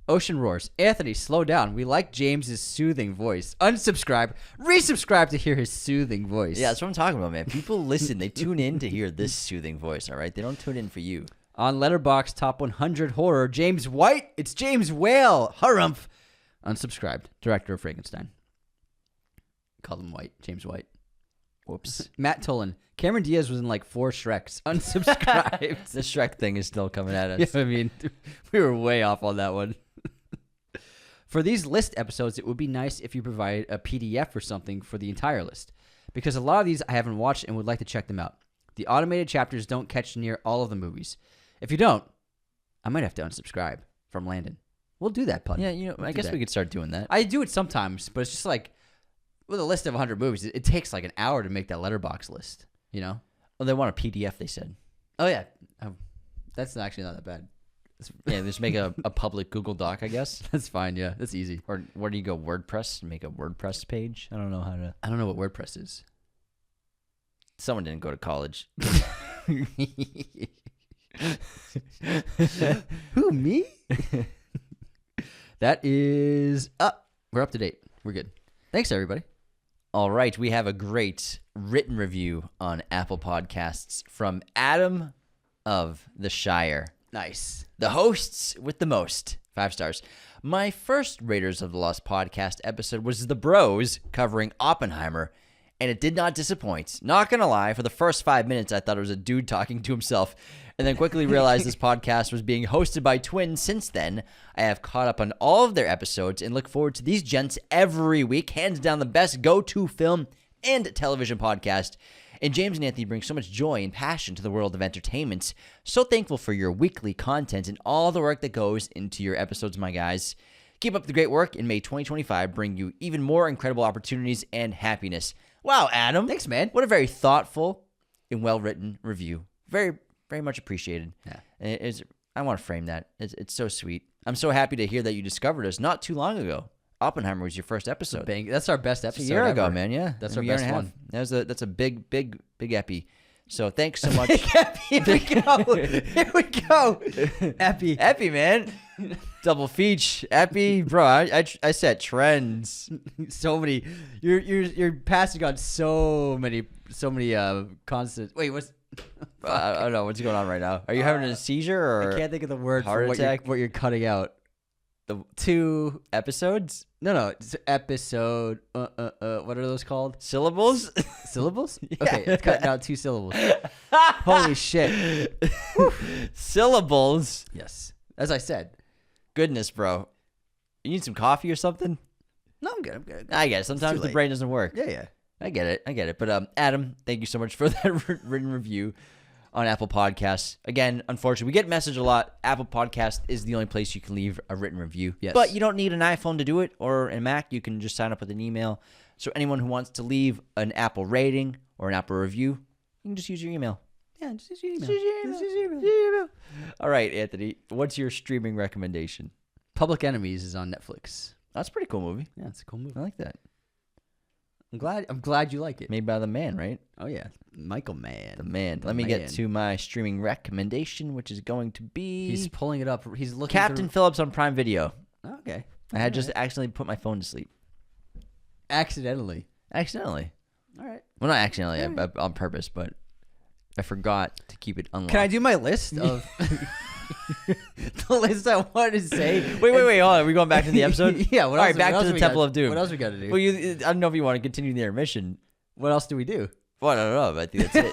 Ocean Roars. Anthony, slow down. We like James's soothing voice. Unsubscribe. Resubscribe to hear his soothing voice. Yeah, that's what I'm talking about, man. People listen. They tune in to hear this soothing voice, all right? They don't tune in for you. On Letterboxd Top 100 Horror, James White. It's James Whale. Harumph. Unsubscribed. Director of Frankenstein. Called him White. James White. Whoops. Matt Tolan. Cameron Diaz was in like 4 Shreks. Unsubscribed. The Shrek thing is still coming at us. Yeah, I mean, we were way off on that one. For these list episodes, it would be nice if you provided a PDF or something for the entire list, because a lot of these I haven't watched and would like to check them out. The automated chapters don't catch near all of the movies. If you don't, I might have to unsubscribe from Landon. We'll do that, Pun. Yeah, I guess we could start doing that. I do it sometimes, but it's just like with a list of 100 movies, it takes like an hour to make that letterbox list, you know? Well, they want a PDF, they said. Oh, yeah. That's actually not that bad. Yeah, just make a public Google Doc, I guess. That's fine, yeah. That's easy. Or where do you go? WordPress? Make a WordPress page? I don't know how to. I don't know what WordPress is. Someone didn't go to college. Who, me? That is up. We're up to date. We're good. Thanks, everybody. All right, we have a great written review on Apple Podcasts from Adam of the Shire. Nice. The hosts with the most. 5 stars. My first Raiders of the Lost podcast episode was The Bros covering Oppenheimer, and it did not disappoint. Not gonna lie, for the first 5 minutes, I thought it was a dude talking to himself, and then quickly realized this podcast was being hosted by twins. Since then, I have caught up on all of their episodes and look forward to these gents every week. Hands down the best go-to film and television podcast. And James and Anthony bring so much joy and passion to the world of entertainment. So thankful for your weekly content and all the work that goes into your episodes, my guys. Keep up the great work, and may 2025 bring you even more incredible opportunities and happiness. Wow, Adam. Thanks, man. What a very thoughtful and well-written review. Very, very much appreciated. Yeah. I want to frame that. It's so sweet. I'm so happy to hear that you discovered us not too long ago. Oppenheimer was your first episode. That's our best episode. A year ago, ever. man. Yeah, That's a our year best and a one. half. That's a big epi. So thanks so much. Here we go. Here we go. Epi, man. Double feature. Epi, bro. I set trends. So many. You're passing on so many constants. Wait, what's? I don't know what's going on right now. Are you having a seizure or I can't think of the word heart for attack? what you're cutting out. The 2 episodes? No, it's episode. What are those called? Syllables? Syllables? Okay, it's cutting out 2 syllables. Holy shit! Syllables? Yes, as I said. Goodness, bro. You need some coffee or something? No, I'm good. I get it. Sometimes the late. brain doesn't work. Yeah. I get it. But Adam, thank you so much for that written review on Apple Podcasts. Again, unfortunately, we get messaged a lot. Apple Podcast is the only place you can leave a written review. Yes. But you don't need an iPhone to do it or a Mac. You can just sign up with an email. So anyone who wants to leave an Apple rating or an Apple review, you can just use your email. Yeah, just use your email. All right, Anthony, what's your streaming recommendation? Public Enemies is on Netflix. That's a pretty cool movie. Yeah, it's a cool movie. I like that. I'm glad you like it. Made by the man, right? Oh yeah, Michael Mann. The man. The Let me get man. to my streaming recommendation, which is going to be He's pulling it up. He's looking. Captain Phillips on Prime Video. Okay. I had just accidentally put my phone to sleep. Accidentally. Accidentally. All right. Well, not accidentally, on purpose, but I forgot to keep it unlocked. Can I do my list of the list I wanted to say? Wait. Hold on. Are we going back to the episode? Yeah. All right, back to the Temple of Doom. What else we got to do? Well, I don't know if you want to continue the intermission. What else do we do? Well, I don't know, but I think that's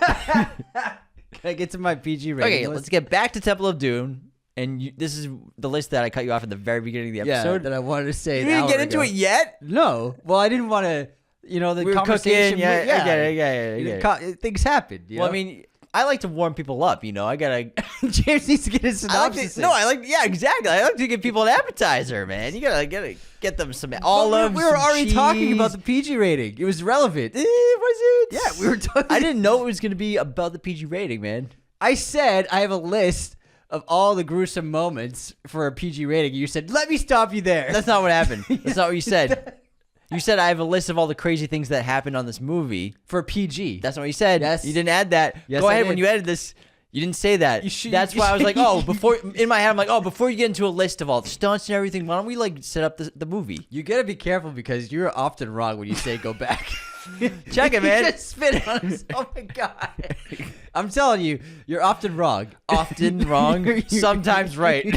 it. Can I get to my PG rating? Okay, list? let's get back to Temple of Doom. And this is the list that I cut you off at the very beginning of the episode. Yeah, that I wanted to say. You didn't get into it yet? No. Well, I didn't want to. The We were conversation. cooking. Yeah, I get it. Things happen. Well, I mean, I like to warm people up. I gotta. James needs to get his synopsis. Exactly. I like to give people an appetizer, man. You gotta get them some olives. We were already cheese. talking about the PG rating. It was relevant. Was it? Yeah, we were talking. I didn't know it was gonna be about the PG rating, man. I said I have a list of all the gruesome moments for a PG rating. You said, "Let me stop you there." That's not what happened. That's not what you said. You said I have a list of all the crazy things that happened on this movie for PG. That's not what you said. Yes. You didn't add that. Yes, Go I ahead did. when you edit this. You didn't say that. That's why I was like, in my head, I'm like, before you get into a list of all the stunts and everything, why don't we set up the movie? You gotta be careful because you're often wrong when you say go back. Check it, man. You just spit on us. Oh my god! I'm telling you, you're often wrong. Often wrong. Sometimes right.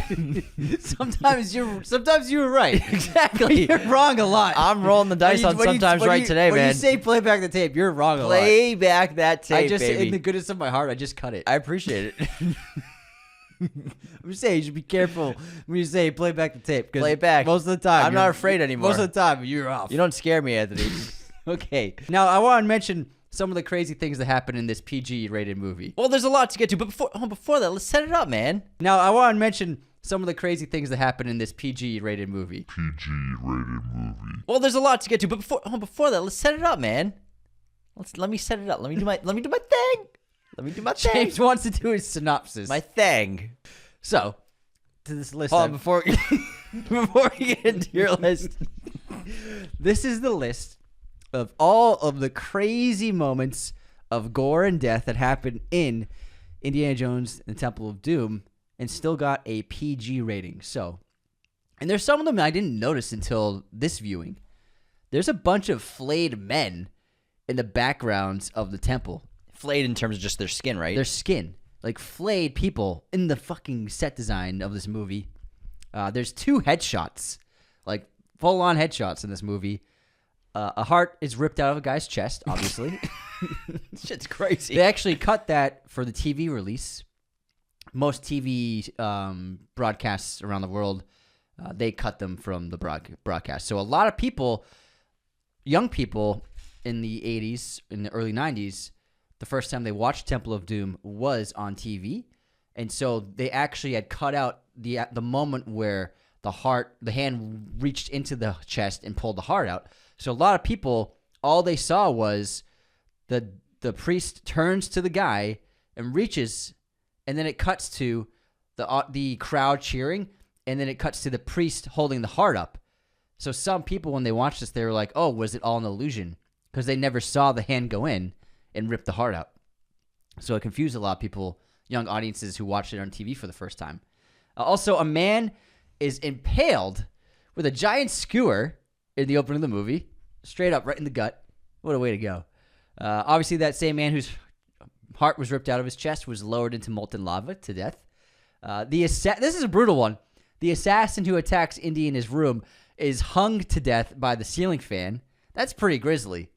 Sometimes you're right. Exactly. You're wrong a lot. I'm rolling the dice on sometimes right today, man. When you say play back the tape, you're wrong a lot. Play back that tape, baby. In the goodness of my heart, I just cut it. I appreciate it. I'm saying you should be careful when you say play back the tape. Play it back. Most of the time, I'm not afraid anymore. Most of the time, you're off. You don't scare me, Anthony. Okay. Now, I want to mention some of the crazy things that happen in this PG-rated movie. Well, there's a lot to get to, but before that, let's set it up, man. Now, I want to mention some of the crazy things that happen in this PG-rated movie. Well, there's a lot to get to, but before that, let's set it up, man. Let me set it up. Let me do my thing. Let me do my thing. James wants to do his synopsis. My thing. So, to this list. Hold on, before you get into your list. This is the list of all of the crazy moments of gore and death that happened in Indiana Jones and the Temple of Doom and still got a PG rating. So, and there's some of them I didn't notice until this viewing. There's a bunch of flayed men in the backgrounds of the temple. Flayed in terms of just their skin, right? Their skin. Like flayed people in the fucking set design of this movie. There's 2 headshots. Like full-on headshots in this movie. A heart is ripped out of a guy's chest, obviously. Shit's crazy. They actually cut that for the TV release. Most TV broadcasts around the world, they cut them from the broadcast. So a lot of people, young people in the 80s, in the early 90s, the first time they watched Temple of Doom was on TV. And so they actually had cut out the moment where the hand reached into the chest and pulled the heart out. So a lot of people, all they saw was the priest turns to the guy and reaches, and then it cuts to the crowd cheering, and then it cuts to the priest holding the heart up. So some people, when they watched this, they were like, oh, was it all an illusion? Because they never saw the hand go in and rip the heart out. So it confused a lot of people, young audiences who watched it on TV for the first time. Also, a man is impaled with a giant skewer in the opening of the movie, straight up right in the gut. What a way to go. Obviously, that same man whose heart was ripped out of his chest was lowered into molten lava to death. This is a brutal one. The assassin who attacks Indy in his room is hung to death by the ceiling fan. That's pretty grisly.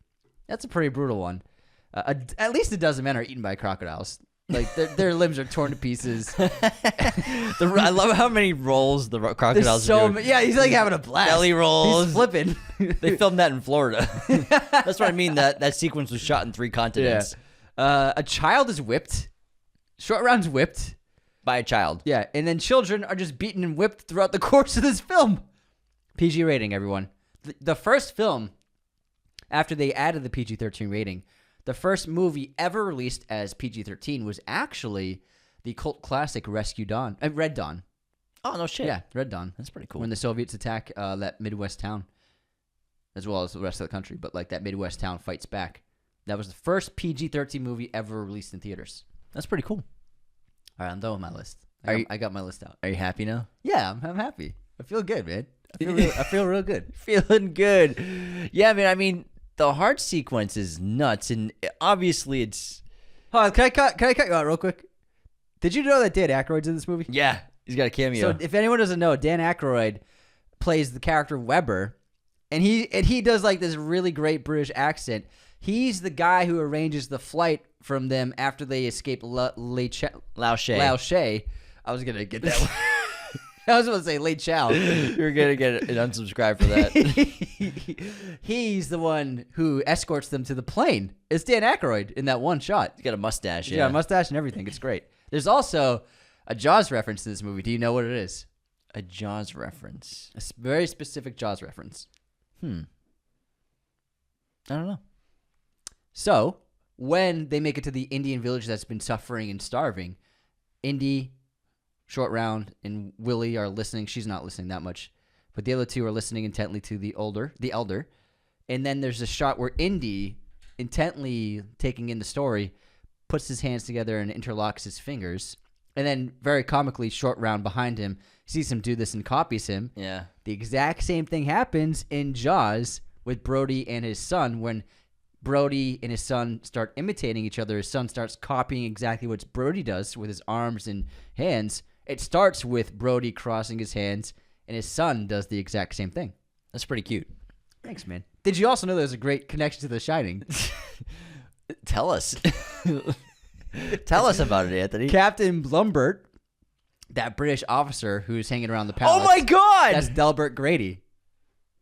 That's a pretty brutal one. At least a dozen men are eaten by crocodiles. Like their limbs are torn to pieces. I love how many rolls the crocodiles are doing. Yeah, he's like having a blast. Belly rolls. He's flipping. They filmed that in Florida. That's what I mean. That sequence was shot in 3 continents. Yeah. A child is whipped. Short Round's whipped. By a child. Yeah, and then children are just beaten and whipped throughout the course of this film. PG rating, everyone. The first film, after they added the PG-13 rating, the first movie ever released as PG-13 was actually the cult classic Red Dawn. Oh, no shit. Yeah, Red Dawn. That's pretty cool. When the Soviets attack that Midwest town, as well as the rest of the country, but like that Midwest town fights back. That was the first PG-13 movie ever released in theaters. That's pretty cool. All right, I'm done with my list. I got my list out. Are you happy now? Yeah, I'm happy. I feel good, man. I feel real good. Feeling good. Yeah, man. I mean, the heart sequence is nuts, and obviously it's. Hold on, can I cut you out real quick? Did you know that Dan Aykroyd's in this movie? Yeah, he's got a cameo. So if anyone doesn't know, Dan Aykroyd plays the character Weber, and he does like this really great British accent. He's the guy who arranges the flight from them after they escape Laoche. I was gonna get that one. I was going to say Late Chow. You're going to get an unsubscribe for that. He's the one who escorts them to the plane. It's Dan Aykroyd in that one shot. He's got a mustache. He's got a mustache and everything. It's great. There's also a Jaws reference to this movie. Do you know what it is? A Jaws reference. A very specific Jaws reference. I don't know. So, when they make it to the Indian village that's been suffering and starving, Indy, Short Round, and Willie are listening. She's not listening that much, but the other two are listening intently to the elder. And then there's a shot where Indy, intently taking in the story, puts his hands together and interlocks his fingers. And then, very comically, Short Round behind him sees him do this and copies him. Yeah. The exact same thing happens in Jaws with Brody and his son. When Brody and his son start imitating each other, his son starts copying exactly what Brody does with his arms and hands. It starts with Brody crossing his hands, and his son does the exact same thing. That's pretty cute. Thanks, man. Did you also know there's a great connection to The Shining? Tell us. Tell us about it, Anthony. Captain Blumbert, that British officer who's hanging around the palace. Oh, my God. That's Delbert Grady.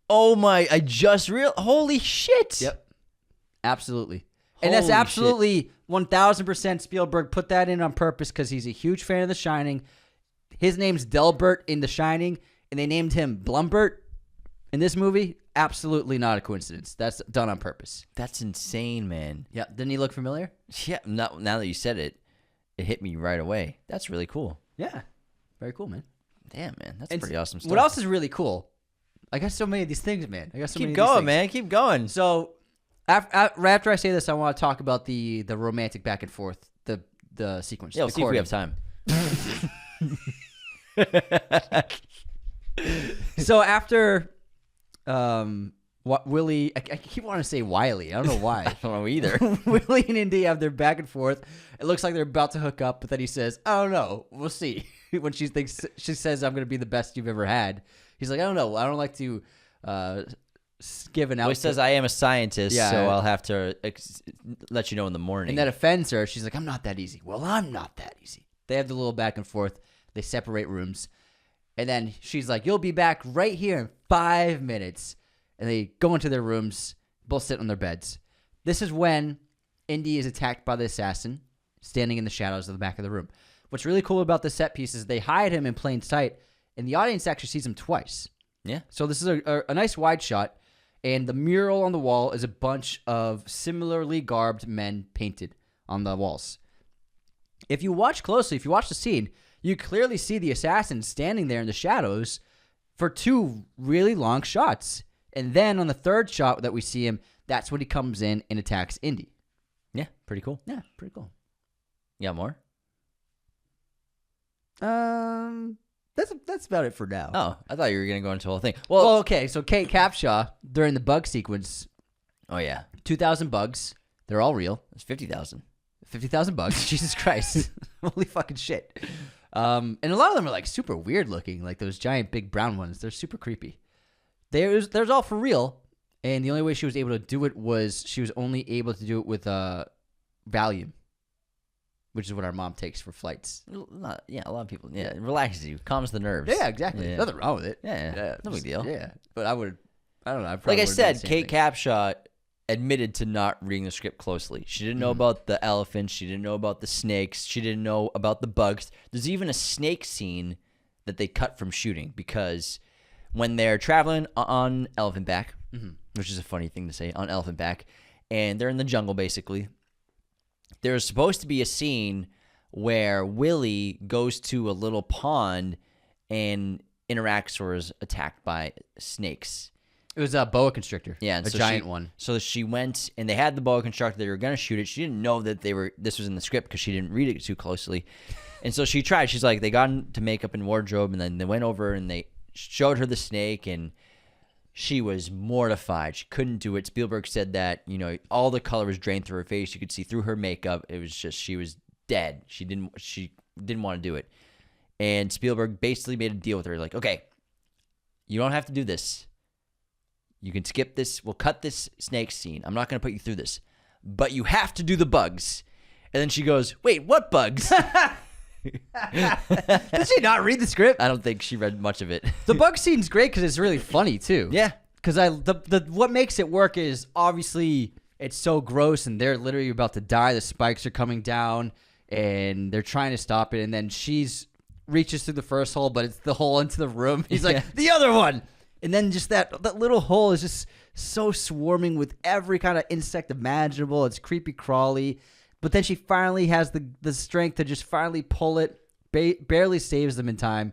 Oh, my. I just realized. Holy shit. Yep. Absolutely. And that's Holy absolutely 1,000% Spielberg put that in on purpose because he's a huge fan of The Shining. His name's Delbert in The Shining, and they named him Blumbert in this movie. Absolutely not a coincidence. That's done on purpose. That's insane, man. Yeah. Didn't he look familiar? Yeah. Now that you said it, it hit me right away. That's really cool. Yeah. Very cool, man. Damn, man. That's pretty awesome stuff. What else is really cool? I got so many of these things, man. Keep going, man. Keep going. So after I say this, I want to talk about the romantic back and forth, the sequence. Yeah, we'll see if we have time. So after Willie, I keep wanting to say Wiley. I don't know why. I don't know either. Willie and Indy have their back and forth. It looks like they're about to hook up, but then he says, "I don't know. We'll see." When she says, "I'm going to be the best you've ever had," he's like, "I don't know. I don't like to give an out." He says, "I am a scientist, Yeah. so I'll have to let you know in the morning." And that offends her. She's like, "I'm not that easy." Well, I'm not that easy. They have the little back and forth. They separate rooms. And then she's like, "You'll be back right here in 5 minutes." And they go into their rooms, both sit on their beds. This is when Indy is attacked by the assassin, standing in the shadows of the back of the room. What's really cool about this set piece is they hide him in plain sight, and the audience actually sees him twice. Yeah. So this is a nice wide shot, and the mural on the wall is a bunch of similarly garbed men painted on the walls. If you watch closely, if you watch the scene, you clearly see the assassin standing there in the shadows for 2 really long shots. And then on the third shot that we see him, that's when he comes in and attacks Indy. Yeah, pretty cool. Yeah, pretty cool. You got more? That's about it for now. Oh, I thought you were going to go into the whole thing. Well, okay, so Kate Capshaw, during the bug sequence, Oh, yeah. 2,000 bugs. They're all real. It's 50,000. 50,000 bugs. Jesus Christ. Holy fucking shit. And a lot of them are like super weird looking, like those giant big brown ones. They're super creepy. There's all for real, and the only way she was able to do it was she was only able to do it with Valium, which is what our mom takes for flights. Yeah, a lot of people. Yeah, it relaxes you, calms the nerves. Yeah, exactly. Yeah. Nothing wrong with it. Yeah, no big deal. Yeah, but I don't know. Like I said, Kate Capshaw admitted to not reading the script closely. She didn't know about the elephants. She didn't know about the snakes. She didn't know about the bugs. There's even a snake scene that they cut from shooting because when they're traveling on elephant back, which is a funny thing to say, on elephant back, and they're in the jungle basically, there's supposed to be a scene where Willie goes to a little pond and interacts or is attacked by snakes. It was a boa constrictor. Yeah, a giant one. So she went, and they had the boa constrictor. They were going to shoot it. She didn't know that this was in the script because she didn't read it too closely. And so she tried. She's like, they got into makeup and wardrobe, and then they went over and they showed her the snake, and she was mortified. She couldn't do it. Spielberg said that, all the color was drained through her face. You could see through her makeup. It was just, she was dead. She didn't want to do it. And Spielberg basically made a deal with her. Like, okay, you don't have to do this. You can skip this. We'll cut this snake scene. I'm not going to put you through this. But you have to do the bugs. And then she goes, wait, what bugs? Did she not read the script? I don't think she read much of it. The bug scene's great because it's really funny too. Yeah. Because what makes it work is obviously it's so gross and they're literally about to die. The spikes are coming down and they're trying to stop it. And then she's reaches through the first hole, but it's the hole into the room. He's like, the other one. And then just that little hole is just so swarming with every kind of insect imaginable. It's creepy crawly. But then she finally has the strength to just finally pull it, barely saves them in time.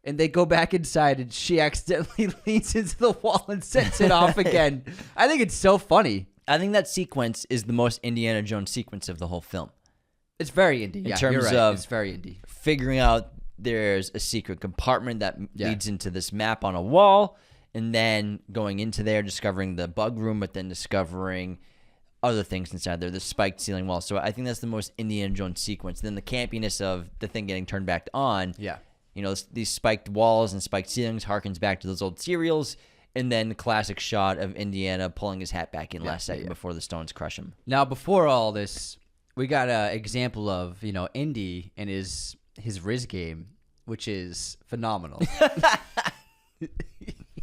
And they go back inside and she accidentally leans into the wall and sets it off again. I think it's so funny. I think that sequence is the most Indiana Jones sequence of the whole film. It's very indie. In terms of it's very indie. Figuring out there's a secret compartment that leads into this map on a wall, and then going into there, discovering the bug room, but then discovering other things inside there, the spiked ceiling wall. So I think that's the most Indiana Jones sequence. Then the campiness of the thing getting turned back on. Yeah. These spiked walls and spiked ceilings harkens back to those old serials. And then the classic shot of Indiana pulling his hat back in last second before the stones crush him. Now, before all this, we got an example of, Indy and his Riz game, which is phenomenal.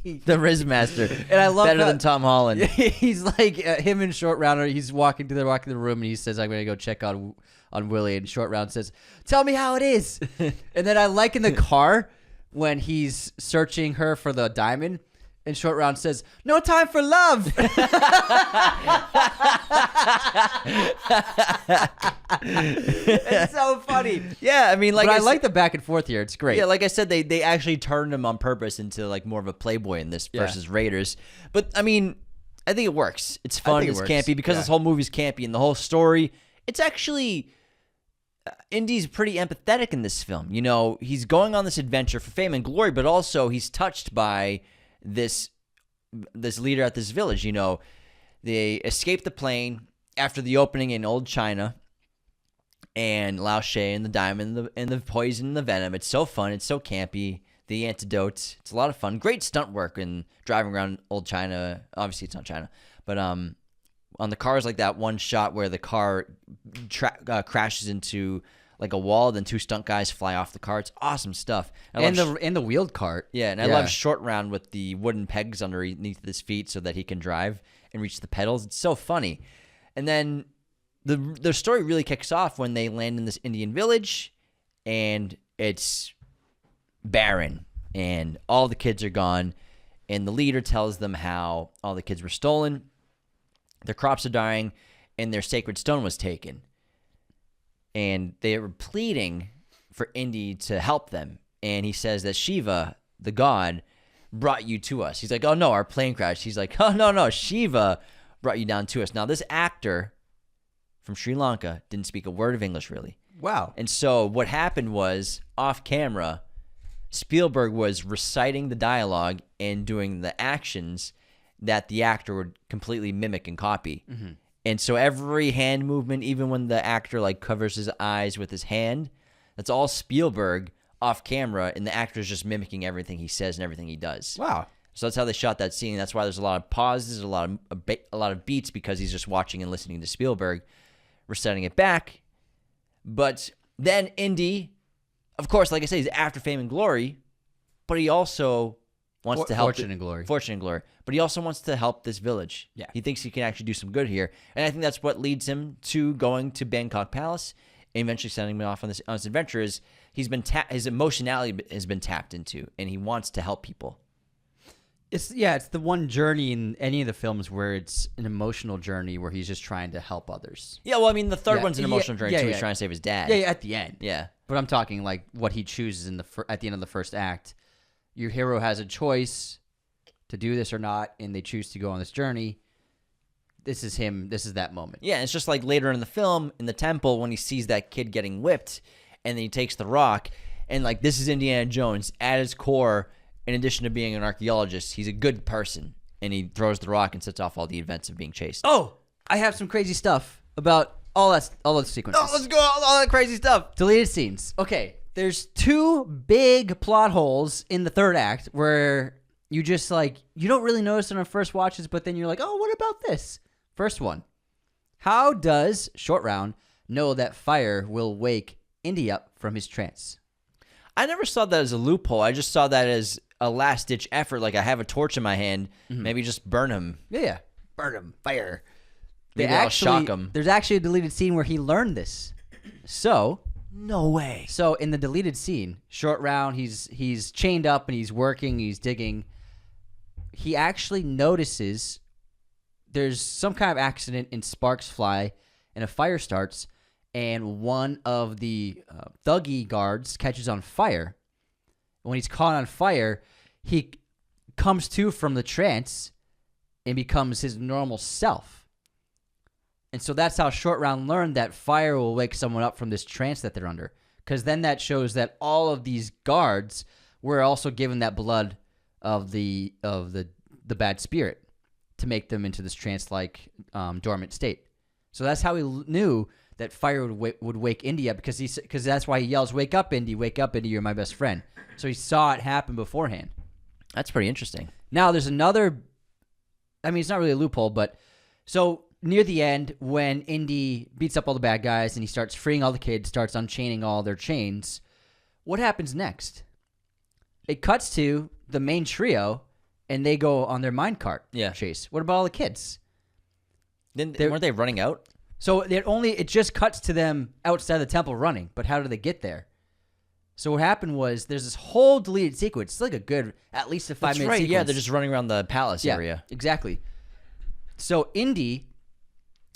The Riz Master. And I love better that, than Tom Holland. He's like him in Short Round. He's walking to the room and he says, "I'm going to go check on Willie." And Short Round says, "Tell me how it is." And then I like in the car when he's searching her for the diamond. And Short Round says, "No time for love." It's so funny. Yeah, I mean, But I like the back and forth here. It's great. Yeah, like I said, they actually turned him on purpose into like more of a playboy in this versus Raiders. But I mean, I think it works. It's fun. It's campy because this whole movie's campy and the whole story. It's actually Indy's pretty empathetic in this film. He's going on this adventure for fame and glory, but also he's touched by this leader at this village. They escaped the plane after the opening in Old China, and Lao She and the diamond and the poison and the venom. It's so fun. It's so campy. The antidote. It's a lot of fun. Great stunt work and driving around Old China. Obviously, it's not China, but on the cars, like that one shot where the car crashes into like a wall, then two stunt guys fly off the car. It's awesome stuff. And the wheeled cart. Yeah, and I love Short Round with the wooden pegs underneath his feet so that he can drive and reach the pedals. It's so funny. And then the story really kicks off when they land in this Indian village, and it's barren, and all the kids are gone, and the leader tells them how all the kids were stolen, their crops are dying, and their sacred stone was taken. And they were pleading for Indy to help them. And he says that Shiva, the god, brought you to us. He's like, oh, no, our plane crashed. He's like, oh, no, Shiva brought you down to us. Now, this actor from Sri Lanka didn't speak a word of English, really. Wow. And so what happened was, off camera, Spielberg was reciting the dialogue and doing the actions that the actor would completely mimic and copy. Mm-hmm. And so every hand movement, even when the actor like covers his eyes with his hand, that's all Spielberg off camera, and the actor is just mimicking everything he says and everything he does. Wow. So that's how they shot that scene. That's why there's a lot of pauses, a lot of beats, because he's just watching and listening to Spielberg reciting it back. But then Indy, of course, like I said, he's after fame and glory, but he also wants to help. Fortune and glory. But he also wants to help this village. Yeah. He thinks he can actually do some good here. And I think that's what leads him to going to Bangkok Palace and eventually sending him off on this adventure. Is his emotionality has been tapped into, and he wants to help people. It's the one journey in any of the films where it's an emotional journey where he's just trying to help others. Yeah, well, I mean, the third one's an emotional journey too. He's trying to save his dad. Yeah, at the end. Yeah. But I'm talking like what he chooses at the end of the first act. Your hero has a choice to do this or not, and they choose to go on this journey. This is him. This is that moment. Yeah, it's just like later in the film, in the temple, when he sees that kid getting whipped, and then he takes the rock, and like this is Indiana Jones at his core, in addition to being an archaeologist, he's a good person, and he throws the rock and sets off all the events of being chased. Oh, I have some crazy stuff about all those sequences. Oh, let's go all that crazy stuff. Deleted scenes. Okay, there's two big plot holes in the third act where you just like you don't really notice it on first watches, but then you're like, oh, what about this? First one. How does Short Round know that fire will wake Indy up from his trance? I never saw that as a loophole. I just saw that as a last-ditch effort. Like, I have a torch in my hand. Maybe just burn him. Yeah. Burn him. Fire. Maybe I'll shock him. There's actually a deleted scene where he learned this. So... No way. So, in the deleted scene, Short Round, he's chained up and he's working, he's digging. He actually notices there's some kind of accident and sparks fly and a fire starts, and one of the thuggy guards catches on fire. When he's caught on fire, he comes to from the trance and becomes his normal self. And so that's how Short Round learned that fire will wake someone up from this trance that they're under. Because then that shows that all of these guards were also given that blood of the bad spirit to make them into this trance-like dormant state. So that's how he knew that fire would wake Indy up, because that's why he yells, wake up, Indy, you're my best friend. So he saw it happen beforehand. That's pretty interesting. Now there's another, I mean, it's not really a loophole, but so near the end, when Indy beats up all the bad guys and he starts freeing all the kids, starts unchaining all their chains, what happens next? It cuts to the main trio, and they go on their minecart chase. What about all the kids? Weren't they running out? So it just cuts to them outside the temple running, but how did they get there? So what happened was there's this whole deleted sequence. It's like a good, at least a 5-minute sequence. Yeah, they're just running around the palace area. Exactly. So Indy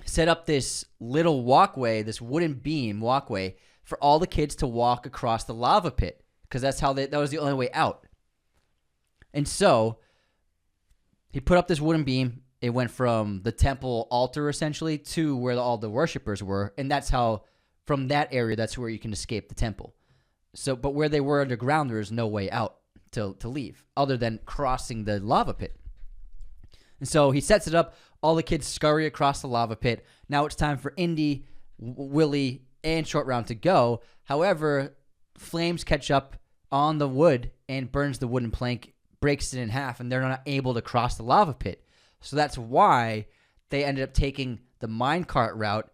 set up this little walkway, this wooden beam walkway, for all the kids to walk across the lava pit, because that was the only way out. And so he put up this wooden beam. It went from the temple altar, essentially, to where all the worshipers were. And that's how, from that area, that's where you can escape the temple. So, but where they were underground, there was no way out to leave, other than crossing the lava pit. And so he sets it up. All the kids scurry across the lava pit. Now it's time for Indy, Willie, and Short Round to go. However, flames catch up on the wood and burns the wooden plank, breaks it in half, and they're not able to cross the lava pit. So that's why they ended up taking the minecart route.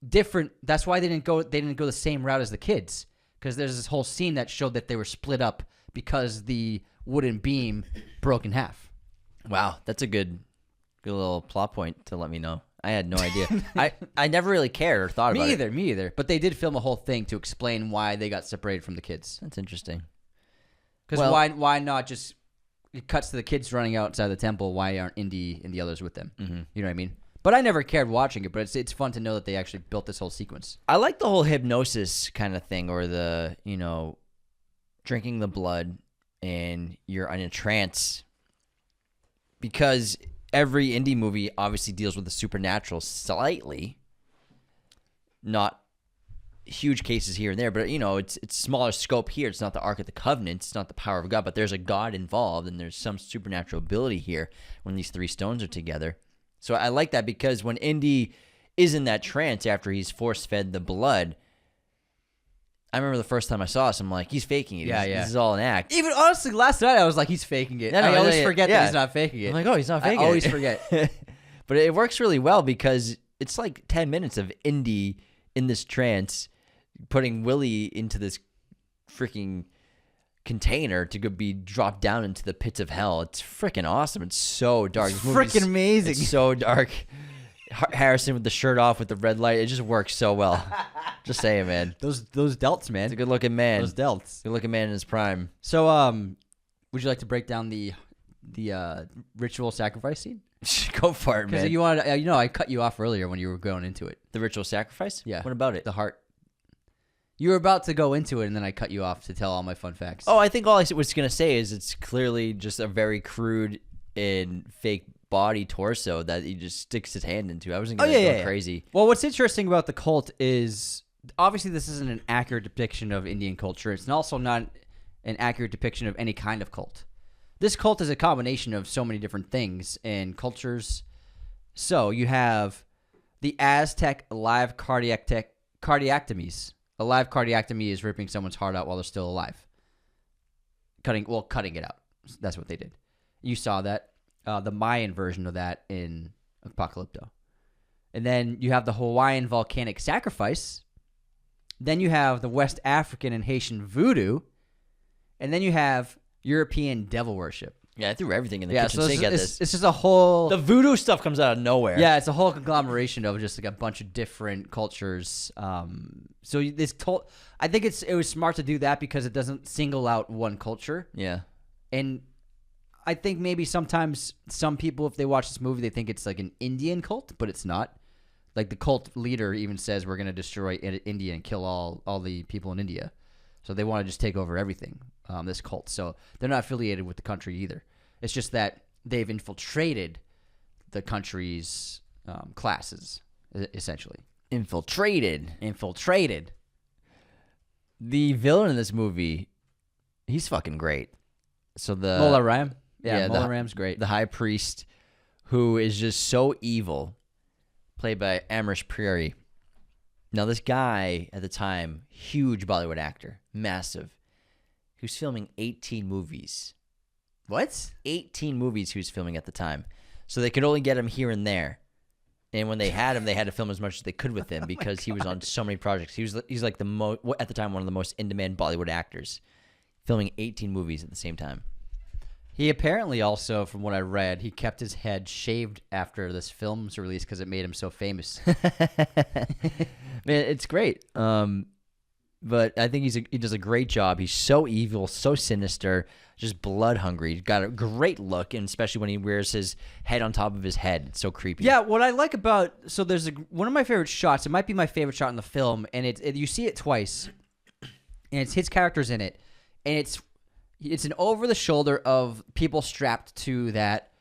Different. That's why they didn't go the same route as the kids, because there's this whole scene that showed that they were split up because the wooden beam broke in half. Wow, that's a good little plot point to let me know. I had no idea. I never really cared or thought about it. Me either. But they did film a whole thing to explain why they got separated from the kids. That's interesting. Because why not just... It cuts to the kids running outside the temple. Why aren't Indy and the others with them? Mm-hmm. You know what I mean? But I never cared watching it, but it's fun to know that they actually built this whole sequence. I like the whole hypnosis kind of thing, or the, drinking the blood and you're in a trance. Because every indie movie obviously deals with the supernatural slightly. Not huge cases here and there, but it's smaller scope here. It's not the Ark of the Covenant, it's not the power of God, but there's a God involved, and there's some supernatural ability here when these three stones are together. So I like that, because when Indy is in that trance after he's force-fed the blood, I remember the first time I saw this, I'm like, he's faking it. This is all an act. Even honestly, last night I was like, he's faking it. I always forget that he's not faking it. I'm like, oh, he's not faking it. I always forget. But it works really well, because it's like 10 minutes of Indy in this trance, putting Willie into this freaking container to go be dropped down into the pits of hell. It's freaking awesome. It's so dark. It's freaking amazing. It's so dark. Harrison with the shirt off with the red light. It just works so well. Just saying, man. Those delts, man. He's a good looking man. Those delts. Good looking man in his prime. So, would you like to break down the ritual sacrifice scene? Go for it, man. Because you wanted, I cut you off earlier when you were going into it. The ritual sacrifice? Yeah. What about it? The heart. You were about to go into it, and then I cut you off to tell all my fun facts. Oh, I think all I was going to say is it's clearly just a very crude and fake body torso that he just sticks his hand into. I wasn't going to go crazy. Well, what's interesting about the cult is, obviously this isn't an accurate depiction of Indian culture. It's also not an accurate depiction of any kind of cult. this cult is a combination of so many different things and cultures. So you have the Aztec live cardiectomies. A live cardiectomy is ripping someone's heart out while they're still alive. Cutting it out. That's what they did. You saw that. The Mayan version of that in Apocalypto. And then you have the Hawaiian volcanic sacrifice. Then you have the West African and Haitian voodoo. And then you have European devil worship. Yeah, I threw everything in the kitchen sink at this. It's just a whole... The voodoo stuff comes out of nowhere. Yeah, it's a whole conglomeration of just like a bunch of different cultures. So I think it was smart to do that because it doesn't single out one culture. Yeah. And I think maybe sometimes some people, if they watch this movie, they think it's like an Indian cult, but it's not. Like the cult leader even says we're going to destroy India and kill all the people in India. So they want to just take over everything, this cult. So they're not affiliated with the country either. It's just that they've infiltrated the country's classes, essentially. Infiltrated. The villain in this movie, he's fucking great. So the Mola Ram. Yeah, Mola Ram's great. The high priest, who is just so evil, played by Amrish Puri. Now, this guy at the time, huge Bollywood actor, massive. He was filming 18 movies. What? 18 movies he was filming at the time. So they could only get him here and there. And when they had him, they had to film as much as they could with him because he was on so many projects. He's like at the time one of the most in-demand Bollywood actors, filming 18 movies at the same time. He apparently also, from what I read, he kept his head shaved after this film's release because it made him so famous. Man, it's great. But I think he does a great job. He's so evil, so sinister, just blood hungry. He's got a great look, and especially when he wears his head on top of his head. It's so creepy. Yeah, what I like about... So there's one of my favorite shots. It might be my favorite shot in the film, and you see it twice, and it's his characters in it, and it's an over-the-shoulder of people strapped to that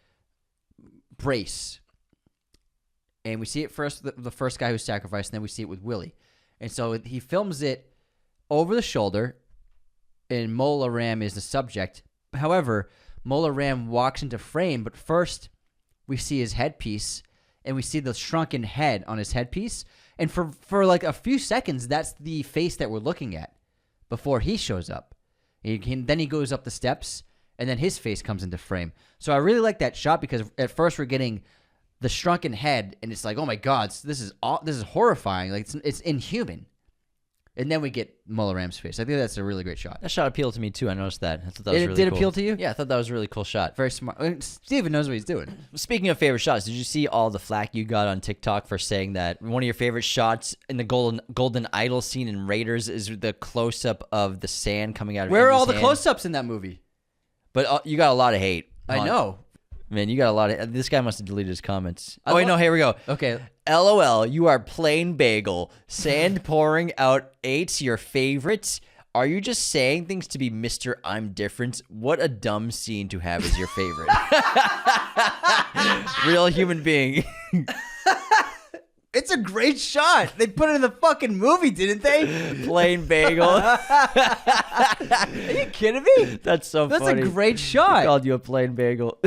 brace. And we see it first, the first guy who's sacrificed, and then we see it with Willie. And so he films it over the shoulder, and Mola Ram is the subject. However, Mola Ram walks into frame, but first we see his headpiece, and we see the shrunken head on his headpiece. And for like a few seconds, that's the face that we're looking at before he shows up. Then he goes up the steps, and then his face comes into frame. So I really like that shot because at first we're getting the shrunken head, and it's like, oh my God, this is horrifying. Like it's inhuman. And then we get Mola Ram's face. I think that's a really great shot. That shot appealed to me too. I noticed that. I thought that was really cool. Did it cool. appeal to you? Yeah, I thought that was a really cool shot. Very smart. Steven knows what he's doing. Speaking of favorite shots, did you see all the flack you got on TikTok for saying that one of your favorite shots in the golden idol scene in Raiders is the close-up of the sand coming out of Where are all Indy's the hand? close-ups in that movie? But you got a lot of hate. I know. Man, you got a lot of... This guy must have deleted his comments. Oh, wait, no, here we go. Okay. LOL, you are plain bagel. Sand pouring out 8's your favorite. Are you just saying things to be Mr. I'm different? What a dumb scene to have as your favorite. Real human being. It's a great shot. They put it in the fucking movie, didn't they? Plain bagel. Are you kidding me? That's so funny. That's a great I shot. called you a plain bagel.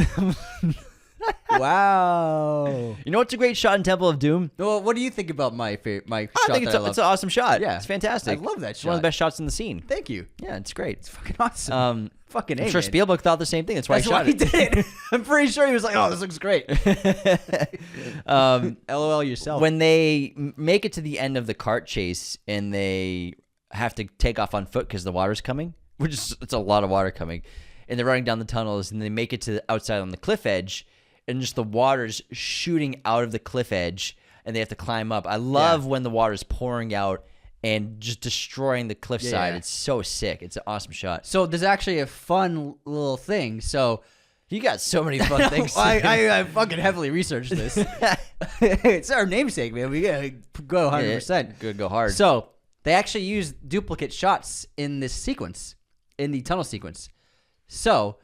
Wow. You know what's a great shot in Temple of Doom? Well, what do you think about my shot I think it's an awesome shot. Yeah. It's fantastic. I love that It's one of shot. the best shots in the scene. Thank you. Yeah, it's great. It's fucking awesome. Fucking I'm sure man. Spielberg thought the same thing. That's why That's he shot why he it. did. I'm pretty sure he was like, oh, this looks great. LOL yourself. When they make it to the end of the cart chase and they have to take off on foot because the water's coming, it's a lot of water coming, and they're running down the tunnels, and they make it to the outside on the cliff edge, and just the water's shooting out of the cliff edge, and they have to climb up. I love when the water's pouring out and just destroying the cliffside. Yeah. It's so sick. It's an awesome shot. So there's actually a fun little thing. So You got so many fun things. I fucking heavily researched this. It's our namesake, man. We gotta go 100%. Good, go hard. So they actually use duplicate shots in this sequence, in the tunnel sequence. So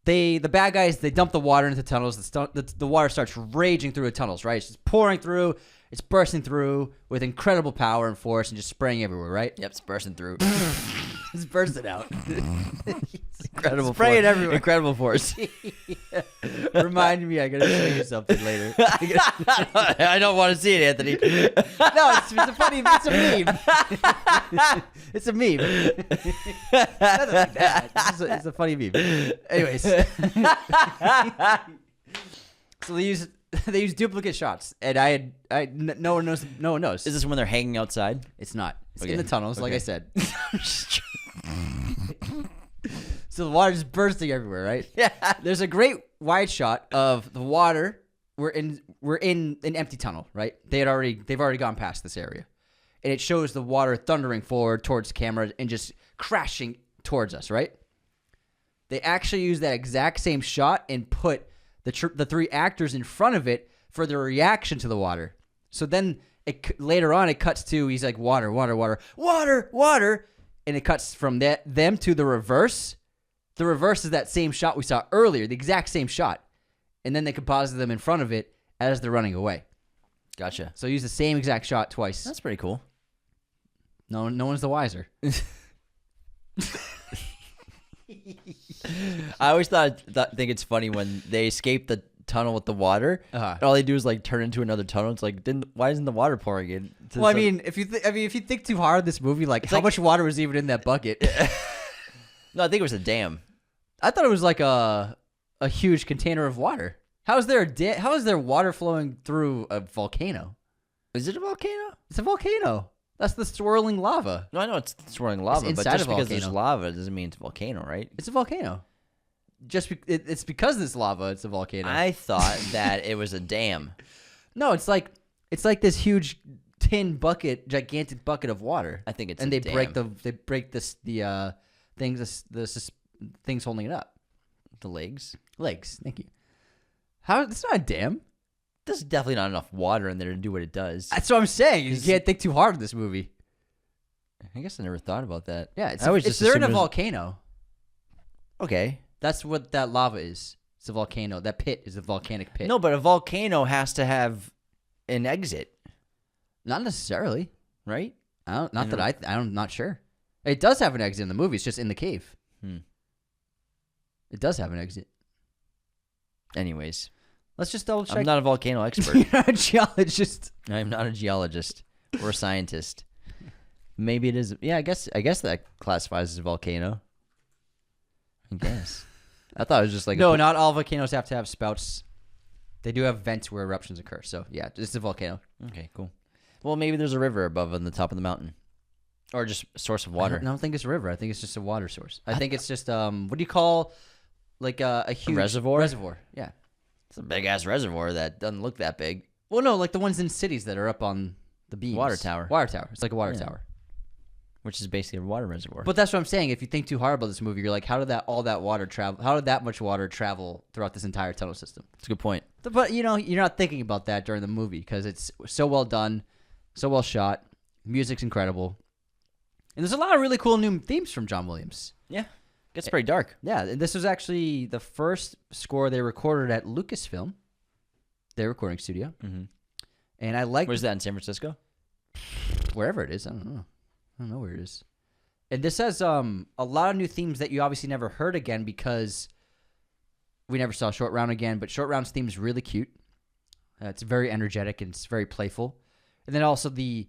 the bad guys, they dump the water into the tunnels. The water starts raging through the tunnels, right? It's just pouring through. It's bursting through with incredible power and force and just spraying everywhere, right? Yep, it's bursting through. It's bursting out. Incredible Spray force. it everywhere. Incredible force. Remind me, I gotta show you something later. I don't want to see it, Anthony. No, it's a funny. It's a meme. It's a meme. Nothing like that. It's a funny meme. Anyways, so they use duplicate shots, and no one knows. No one knows. Is this when they're hanging outside? It's not. It's Okay. in the tunnels, like Okay. I said. So the water's bursting everywhere, right? Yeah. There's a great wide shot of the water. We're in an empty tunnel, right? They've already gone past this area, and it shows the water thundering forward towards the camera and just crashing towards us, right? They actually use that exact same shot and put the three actors in front of it for their reaction to the water. So then later on it cuts to he's like water, water, water, water, water, and it cuts from them to the reverse. The reverse is that same shot we saw earlier, the exact same shot. And then they composite them in front of it as they're running away. Gotcha. So use the same exact shot twice. That's pretty cool. No one's the wiser. I always think it's funny when they escape the tunnel with the water. Uh-huh. And all they do is like turn into another tunnel. It's like, why isn't the water pouring in? Well, I mean, if you think too hard of this movie, like how much water was even in that bucket? No, I think it was a dam. I thought it was like a huge container of water. How is there water flowing through a volcano? Is it a volcano? It's a volcano. That's the swirling lava. No, I know it's swirling lava, but inside just a because there's volcano. lava doesn't mean it's a volcano, right? It's a volcano. It's because there's lava. It's a volcano. I thought that it was a dam. No, it's like this huge tin bucket, gigantic bucket of water. I think it's and a they dam. break the things things holding it up. The legs. Legs. Thank you. How? It's not a dam. There's definitely not enough water in there to do what it does. That's what I'm saying. You can't think too hard in this movie. I guess I never thought about that. Yeah, I always just they're in a assumed it was- volcano. Okay. That's what that lava is. It's a volcano. That pit is a volcanic pit. No, but a volcano has to have an exit, Not necessarily. right? I'm not sure. It does have an exit in the movie. It's just in the cave. It does have an exit. Anyways, Let's just double check. I'm not a volcano expert. You're not a geologist. I'm not a geologist or a scientist. Maybe it is. Yeah, I guess that classifies as a volcano. I guess. I thought it was just like No, not all volcanoes have to have spouts. They do have vents where eruptions occur. So yeah, it's a volcano. Okay, cool. Well, maybe there's a river above on the top of the mountain, or just a source of water. I don't think it's a river. I think it's just a water source. I think it's just what do you call like a huge reservoir? Reservoir. Yeah. It's a big ass reservoir that doesn't look that big. Well, no, like the ones in cities that are up on the beams. Water tower. Water tower. It's like a water Yeah. tower. Which is basically a water reservoir. But that's what I'm saying. If you think too hard about this movie, you're like, how did that water travel? How did that much water travel throughout this entire tunnel system? That's a good point. But you're not thinking about that during the movie because it's so well done, so well shot. Music's incredible, and there's a lot of really cool new themes from John Williams. Yeah, gets pretty dark. Yeah, and this was actually the first score they recorded at Lucasfilm, their recording studio. Mm-hmm. And I like Where's that, in San Francisco? wherever it is. I don't know where it is. And this has a lot of new themes that you obviously never heard again because we never saw Short Round again. But Short Round's theme is really cute. It's very energetic and it's very playful. And then also the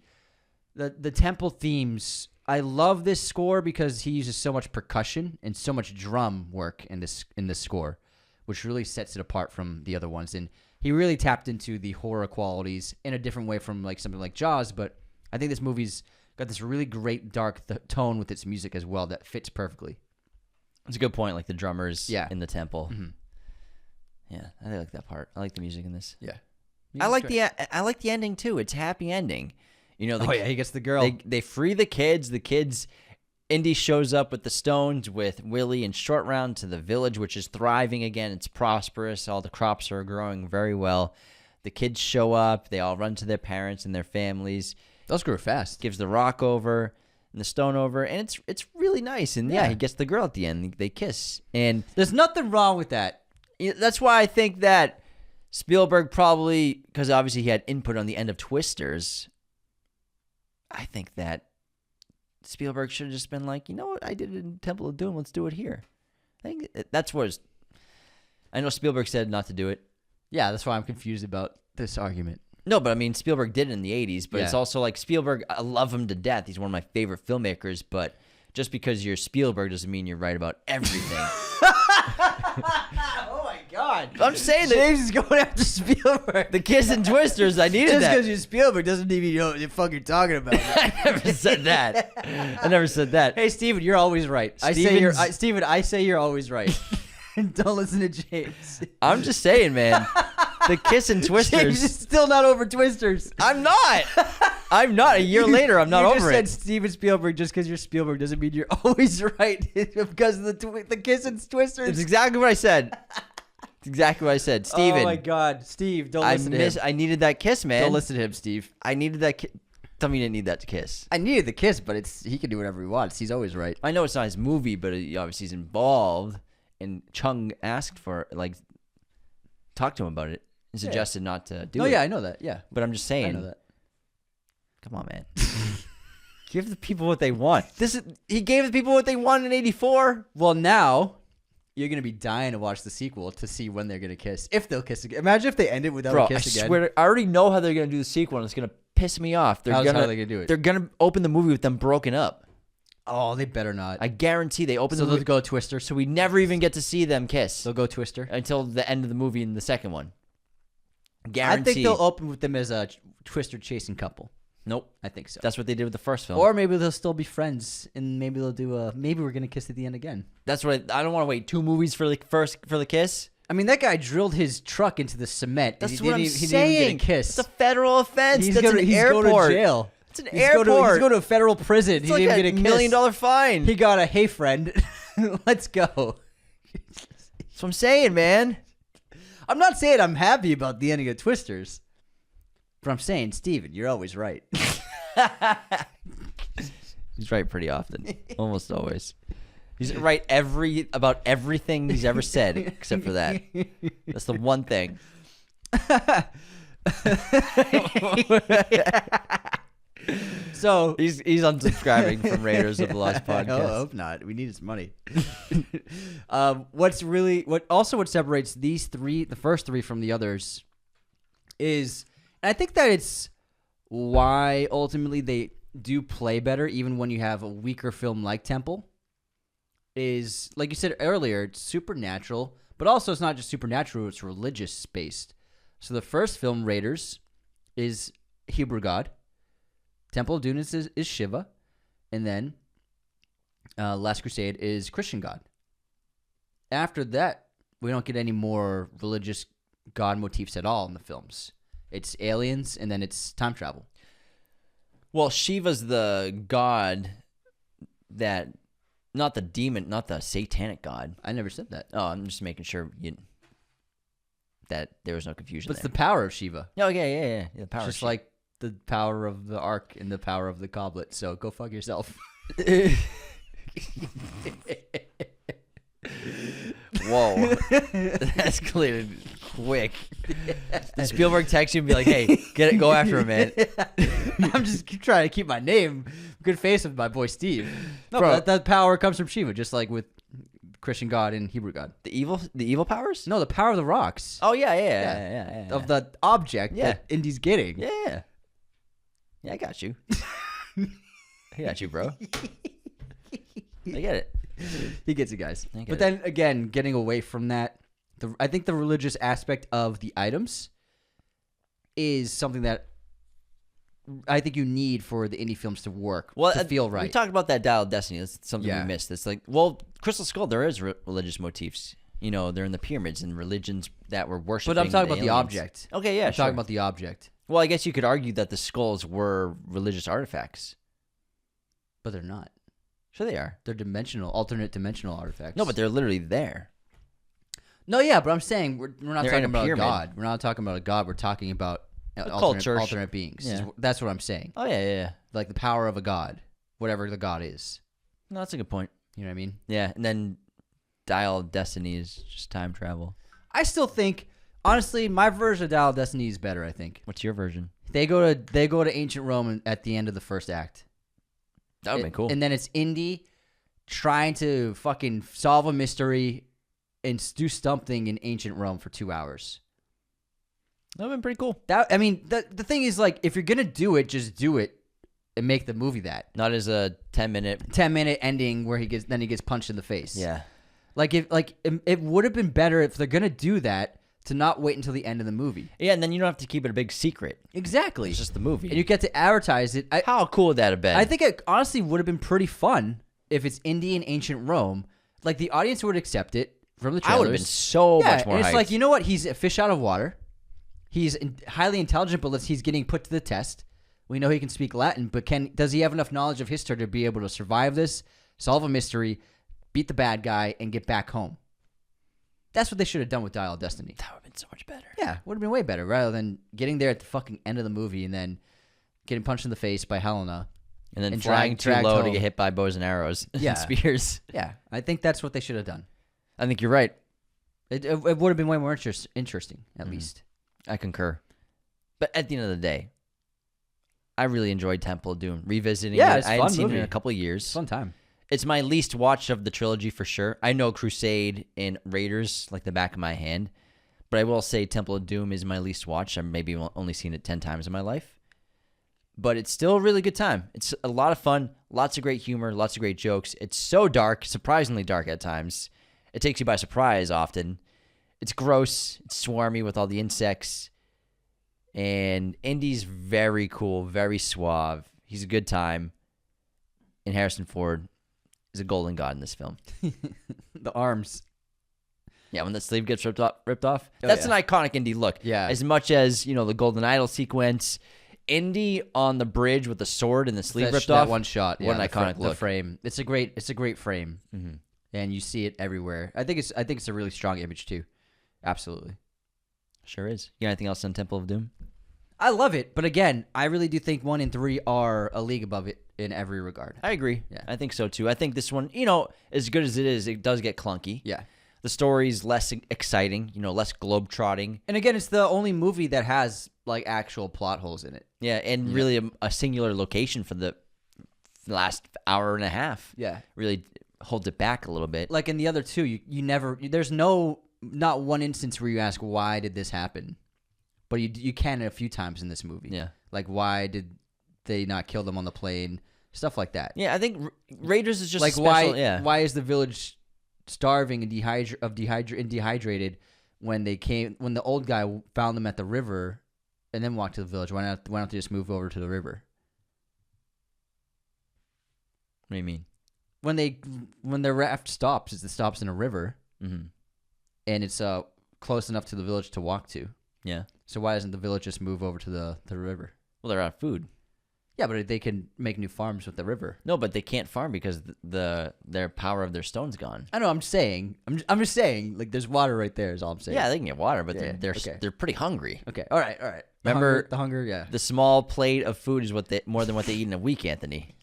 temple themes. I love this score because he uses so much percussion and so much drum work in this score, which really sets it apart from the other ones. And he really tapped into the horror qualities in a different way from like something like Jaws. But I think this movie's got this really great dark tone with its music as well that fits perfectly. It's a good point, like the drummers Yeah. in the temple. Mm-hmm. Yeah, I like that part. I like the music in this. Yeah. I like the ending too. It's a happy ending. You know, he gets the girl. They free the kids. The kids, Indy shows up with the stones with Willie and Short Round to the village, which is thriving again. It's prosperous. All the crops are growing very well. The kids show up. They all run to their parents and their families. Those grew fast. Gives the rock over and the stone over, and it's really nice. And yeah, he gets the girl at the end. They kiss, and There's nothing wrong with that. that's why I think that Spielberg probably, because obviously he had input on the end of Twisters, I think that Spielberg should have just been like, you know what, I did it in Temple of Doom, let's do it here. I think that's what I know Spielberg said not to do it. Yeah, that's why I'm confused about this argument. No, but I mean, Spielberg did it in the 80s, but it's Yeah. also like Spielberg, I love him to death. He's one of my favorite filmmakers, but just because you're Spielberg doesn't mean you're right about everything. Oh my God! I'm just saying that James is going after Spielberg. the Kiss and Twisters, I needed Just that. because you're Spielberg doesn't mean you know what the fuck you're talking about. I never said that. I never said that. Hey, Steven, you're always right. Steven, I say you're always right. Don't listen to James. I'm just saying, man. The Kiss and James is Twisters. still not over Twisters. I'm not. I'm not. A year later, I'm not you over just it. said Steven Spielberg just because you're Spielberg doesn't mean you're always right because of the Kiss and Twisters. It's exactly what I said. It's exactly what I said. Steven. Oh my God, Steve, don't listen to him. I needed that kiss, man. Don't listen to him, Steve. I needed that kiss. Tell me you didn't need that kiss. I needed the kiss, but he can do whatever he wants. He's always right. I know it's not his movie, but obviously he's involved. And Chung asked for, talk to him about it and suggested not to do it. Oh yeah, I know that. Yeah, But I'm just I saying. know that. Come on, man. Give the people what they want. He gave the people what they wanted in '84. Well, now you're gonna be dying to watch the sequel to see when they're gonna kiss. If they'll kiss again. Imagine if they ended without Bro, a kiss I again. swear, I already know how they're gonna do the sequel, and it's gonna piss me off. How are they gonna do it? They're gonna open the movie with them broken up. Oh, they better not. I guarantee they open So the they'll movie, go Twister. so we never even get to see them kiss They'll go Twister. until the end of the movie in the second one. Guarantee. I think they'll open with them as a Twister chasing couple. Nope. I think so. That's what they did with the first film. Or maybe they'll still be friends, and maybe they'll do maybe we're gonna kiss at the end again. That's what I don't want to wait 2 movies for the kiss. I mean, that guy drilled his truck into the cement. That's and what I'm he saying. didn't even get a kiss. It's a federal offense. He's That's going an airport. to jail. It's an He's airport. He's going to a federal prison. It's He like didn't a get a kiss. $1 million fine. He got a hey friend. Let's go. That's what I'm saying, man. I'm not saying I'm happy about the ending of Twisters, but I'm saying, Steven, you're always right. He's right pretty often. Almost always. He's right about everything he's ever said, except for that. That's the one thing. So He's unsubscribing from Raiders of the Lost Podcast. I hope not. We need his money. What separates the first three from the others is, and I think that it's why ultimately they do play better, even when you have a weaker film like Temple, is like you said earlier, it's supernatural, but also it's not just supernatural, it's religious based. So the first film, Raiders, is Hebrew God. Temple of Doom is Shiva, and then Last Crusade is Christian God. After that, we don't get any more religious God motifs at all in the films. It's aliens, and then it's time travel. Well, Shiva's the god that, not the demon, not the satanic god. I never said that. Oh, I'm just making sure that there was no confusion But it's there. the power of Shiva. Oh, yeah. The power. It's just like the power of the ark and the power of the goblet. So go fuck yourself. Whoa, that escalated quick. Did Spielberg text you and be like, "Hey, go after him, man"? I'm just trying to keep my name good face with my boy Steve. No, Bro. but that power comes from Shiva, just like with Christian God and Hebrew God. The evil powers? No, the power of the rocks. Oh yeah. Of the object that Indy's getting. Yeah, I got you. I got you, bro. I get it. He gets it, guys. I get But then again, getting away from that, I think the religious aspect of the items is something that I think you need for the indie films to work, to feel right. We talked about that Dial of Destiny. That's something Yeah. we missed. It's like, well, Crystal Skull, there is religious motifs. You know, they're in the pyramids and religions that were worshipping. But I'm talking about the aliens. object. Okay, yeah, I'm talking about the object. Well, I guess you could argue that the skulls were religious artifacts. But they're not. Sure they are. They're alternate dimensional artifacts. No, but they're literally there. No, yeah, but I'm saying we're not They're talking in a about a pyramid. god. We're not talking about a god. We're talking about culture. alternate beings. Yeah. That's what I'm saying. Oh, yeah. Like the power of a god, whatever the god is. No, that's a good point. You know what I mean? Yeah, and then Dial of Destiny is just time travel. I still think, honestly, my version of Dial of Destiny is better. I think What's your version? they go to ancient Rome at the end of the first act. That would be cool. And then it's Indy trying to fucking solve a mystery and do something in ancient Rome for 2 hours. That would have been pretty cool. The thing is, like, if you're gonna do it, just do it and make the movie that. Not as a 10-minute ending where he gets punched in the face. Yeah. It would have been better if they're gonna do that to not wait until the end of the movie. Yeah, and then you don't have to keep it a big secret. Exactly. It's just the movie. And you get to advertise it. How cool would that have been? I think it honestly would have been pretty fun if it's Indian ancient Rome. Like, the audience would accept it from the trailers. I would have been so much more and it's hyped. like, you know what? He's a fish out of water. He's highly intelligent, but he's getting put to the test. We know he can speak Latin, but does he have enough knowledge of history to be able to survive this, solve a mystery, beat the bad guy, and get back home? That's what they should have done with Dial of Destiny. That would have been so much better. Yeah, would have been way better, rather than getting there at the fucking end of the movie and then getting punched in the face by Helena. And then And flying too dragged low to home. get hit by bows and arrows Yeah. and spears. Yeah, I think that's what they should have done. I think you're right. It would have been way more interesting, at least. I concur. But at the end of the day, I really enjoyed Temple of Doom. Revisiting Yeah, it. it's a I hadn't fun seen it movie. in a couple of years. Fun time. It's my least watch of the trilogy for sure. I know Crusade and Raiders like the back of my hand. But I will say Temple of Doom is my least watch. I've maybe only seen it 10 times in my life. But it's still a really good time. It's a lot of fun, lots of great humor, lots of great jokes. It's so dark, surprisingly dark at times. It takes you by surprise often. It's gross. It's swarmy with all the insects. And Indy's very cool, very suave. He's a good time. And Harrison Ford is a golden god in this film. The arms. Yeah, when the sleeve gets ripped off. Oh, That's yeah. an iconic Indy look. Yeah. As much as, the Golden Idol sequence, Indy on the bridge with the sword and the sleeve ripped that off. one shot. What Yeah, an iconic the look. frame. It's a great frame. Mm-hmm. And you see it everywhere. I think it's a really strong image too. Absolutely. Sure is. You got anything else on Temple of Doom? I love it, but again, I really do think 1 and 3 are a league above it in every regard. I agree. Yeah. I think so too. I think this one, as good as it is, it does get clunky. Yeah. The story's less exciting, less globe-trotting. And again, it's the only movie that has like actual plot holes in it. Yeah, and really a singular location for the last hour and a half. Yeah. Really holds it back a little bit. Like in the other two, you never there's not one instance where you ask why did this happen. But you can a few times in this movie. Yeah. Like why did they not kill them on the plane? Stuff like that. Yeah, I think Raiders is just Like special, why is the village starving and dehydrated when the old guy found them at the river and then walked to the village? Why don't they just move over to the river? What do you mean? When their raft stops, it stops in a river, Mm-hmm. and it's close enough to the village to walk to. Yeah. So why doesn't the village just move over to the river? Well, they're out of food. Yeah, but they can make new farms with the river. No, but they can't farm because their power of their stone's gone. I know. I'm just saying. Like, there's water right there. Is all I'm saying. Yeah, they can get water, but Yeah, they're okay. they're pretty hungry. Okay. All right. Remember the hunger? Yeah. The small plate of food is more than what they eat in a week, Anthony.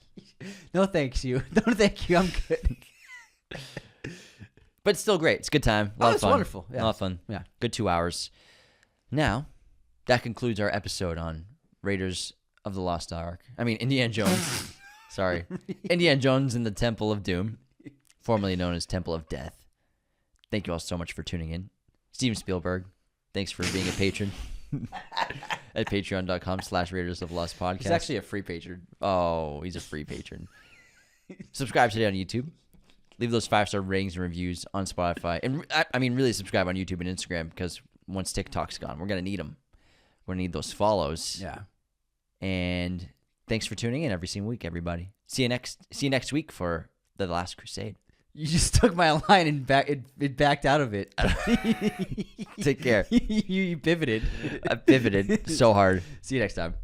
No, thanks you. No, thank you. I'm good. But it's still great. It's a good time. A lot of it's fun. wonderful. Yeah. A lot of fun. Yeah. Good 2 hours. Now, that concludes our episode on Raiders of the Lost Ark. I mean, Indiana Jones. Sorry. Indiana Jones and the Temple of Doom, formerly known as Temple of Death. Thank you all so much for tuning in. Steven Spielberg, thanks for being a patron at patreon.com/Raiders of the Lost Podcast. He's actually a free patron. Oh, he's a free patron. Subscribe today on YouTube. Leave those 5-star ratings and reviews on Spotify. And I mean, really subscribe on YouTube and Instagram because once TikTok's gone, we're going to need them. We're going to need those follows. Yeah. And thanks for tuning in every single week, everybody. See you next week for The Last Crusade. You just took my line and it backed out of it. Take care. You pivoted. I pivoted so hard. See you next time.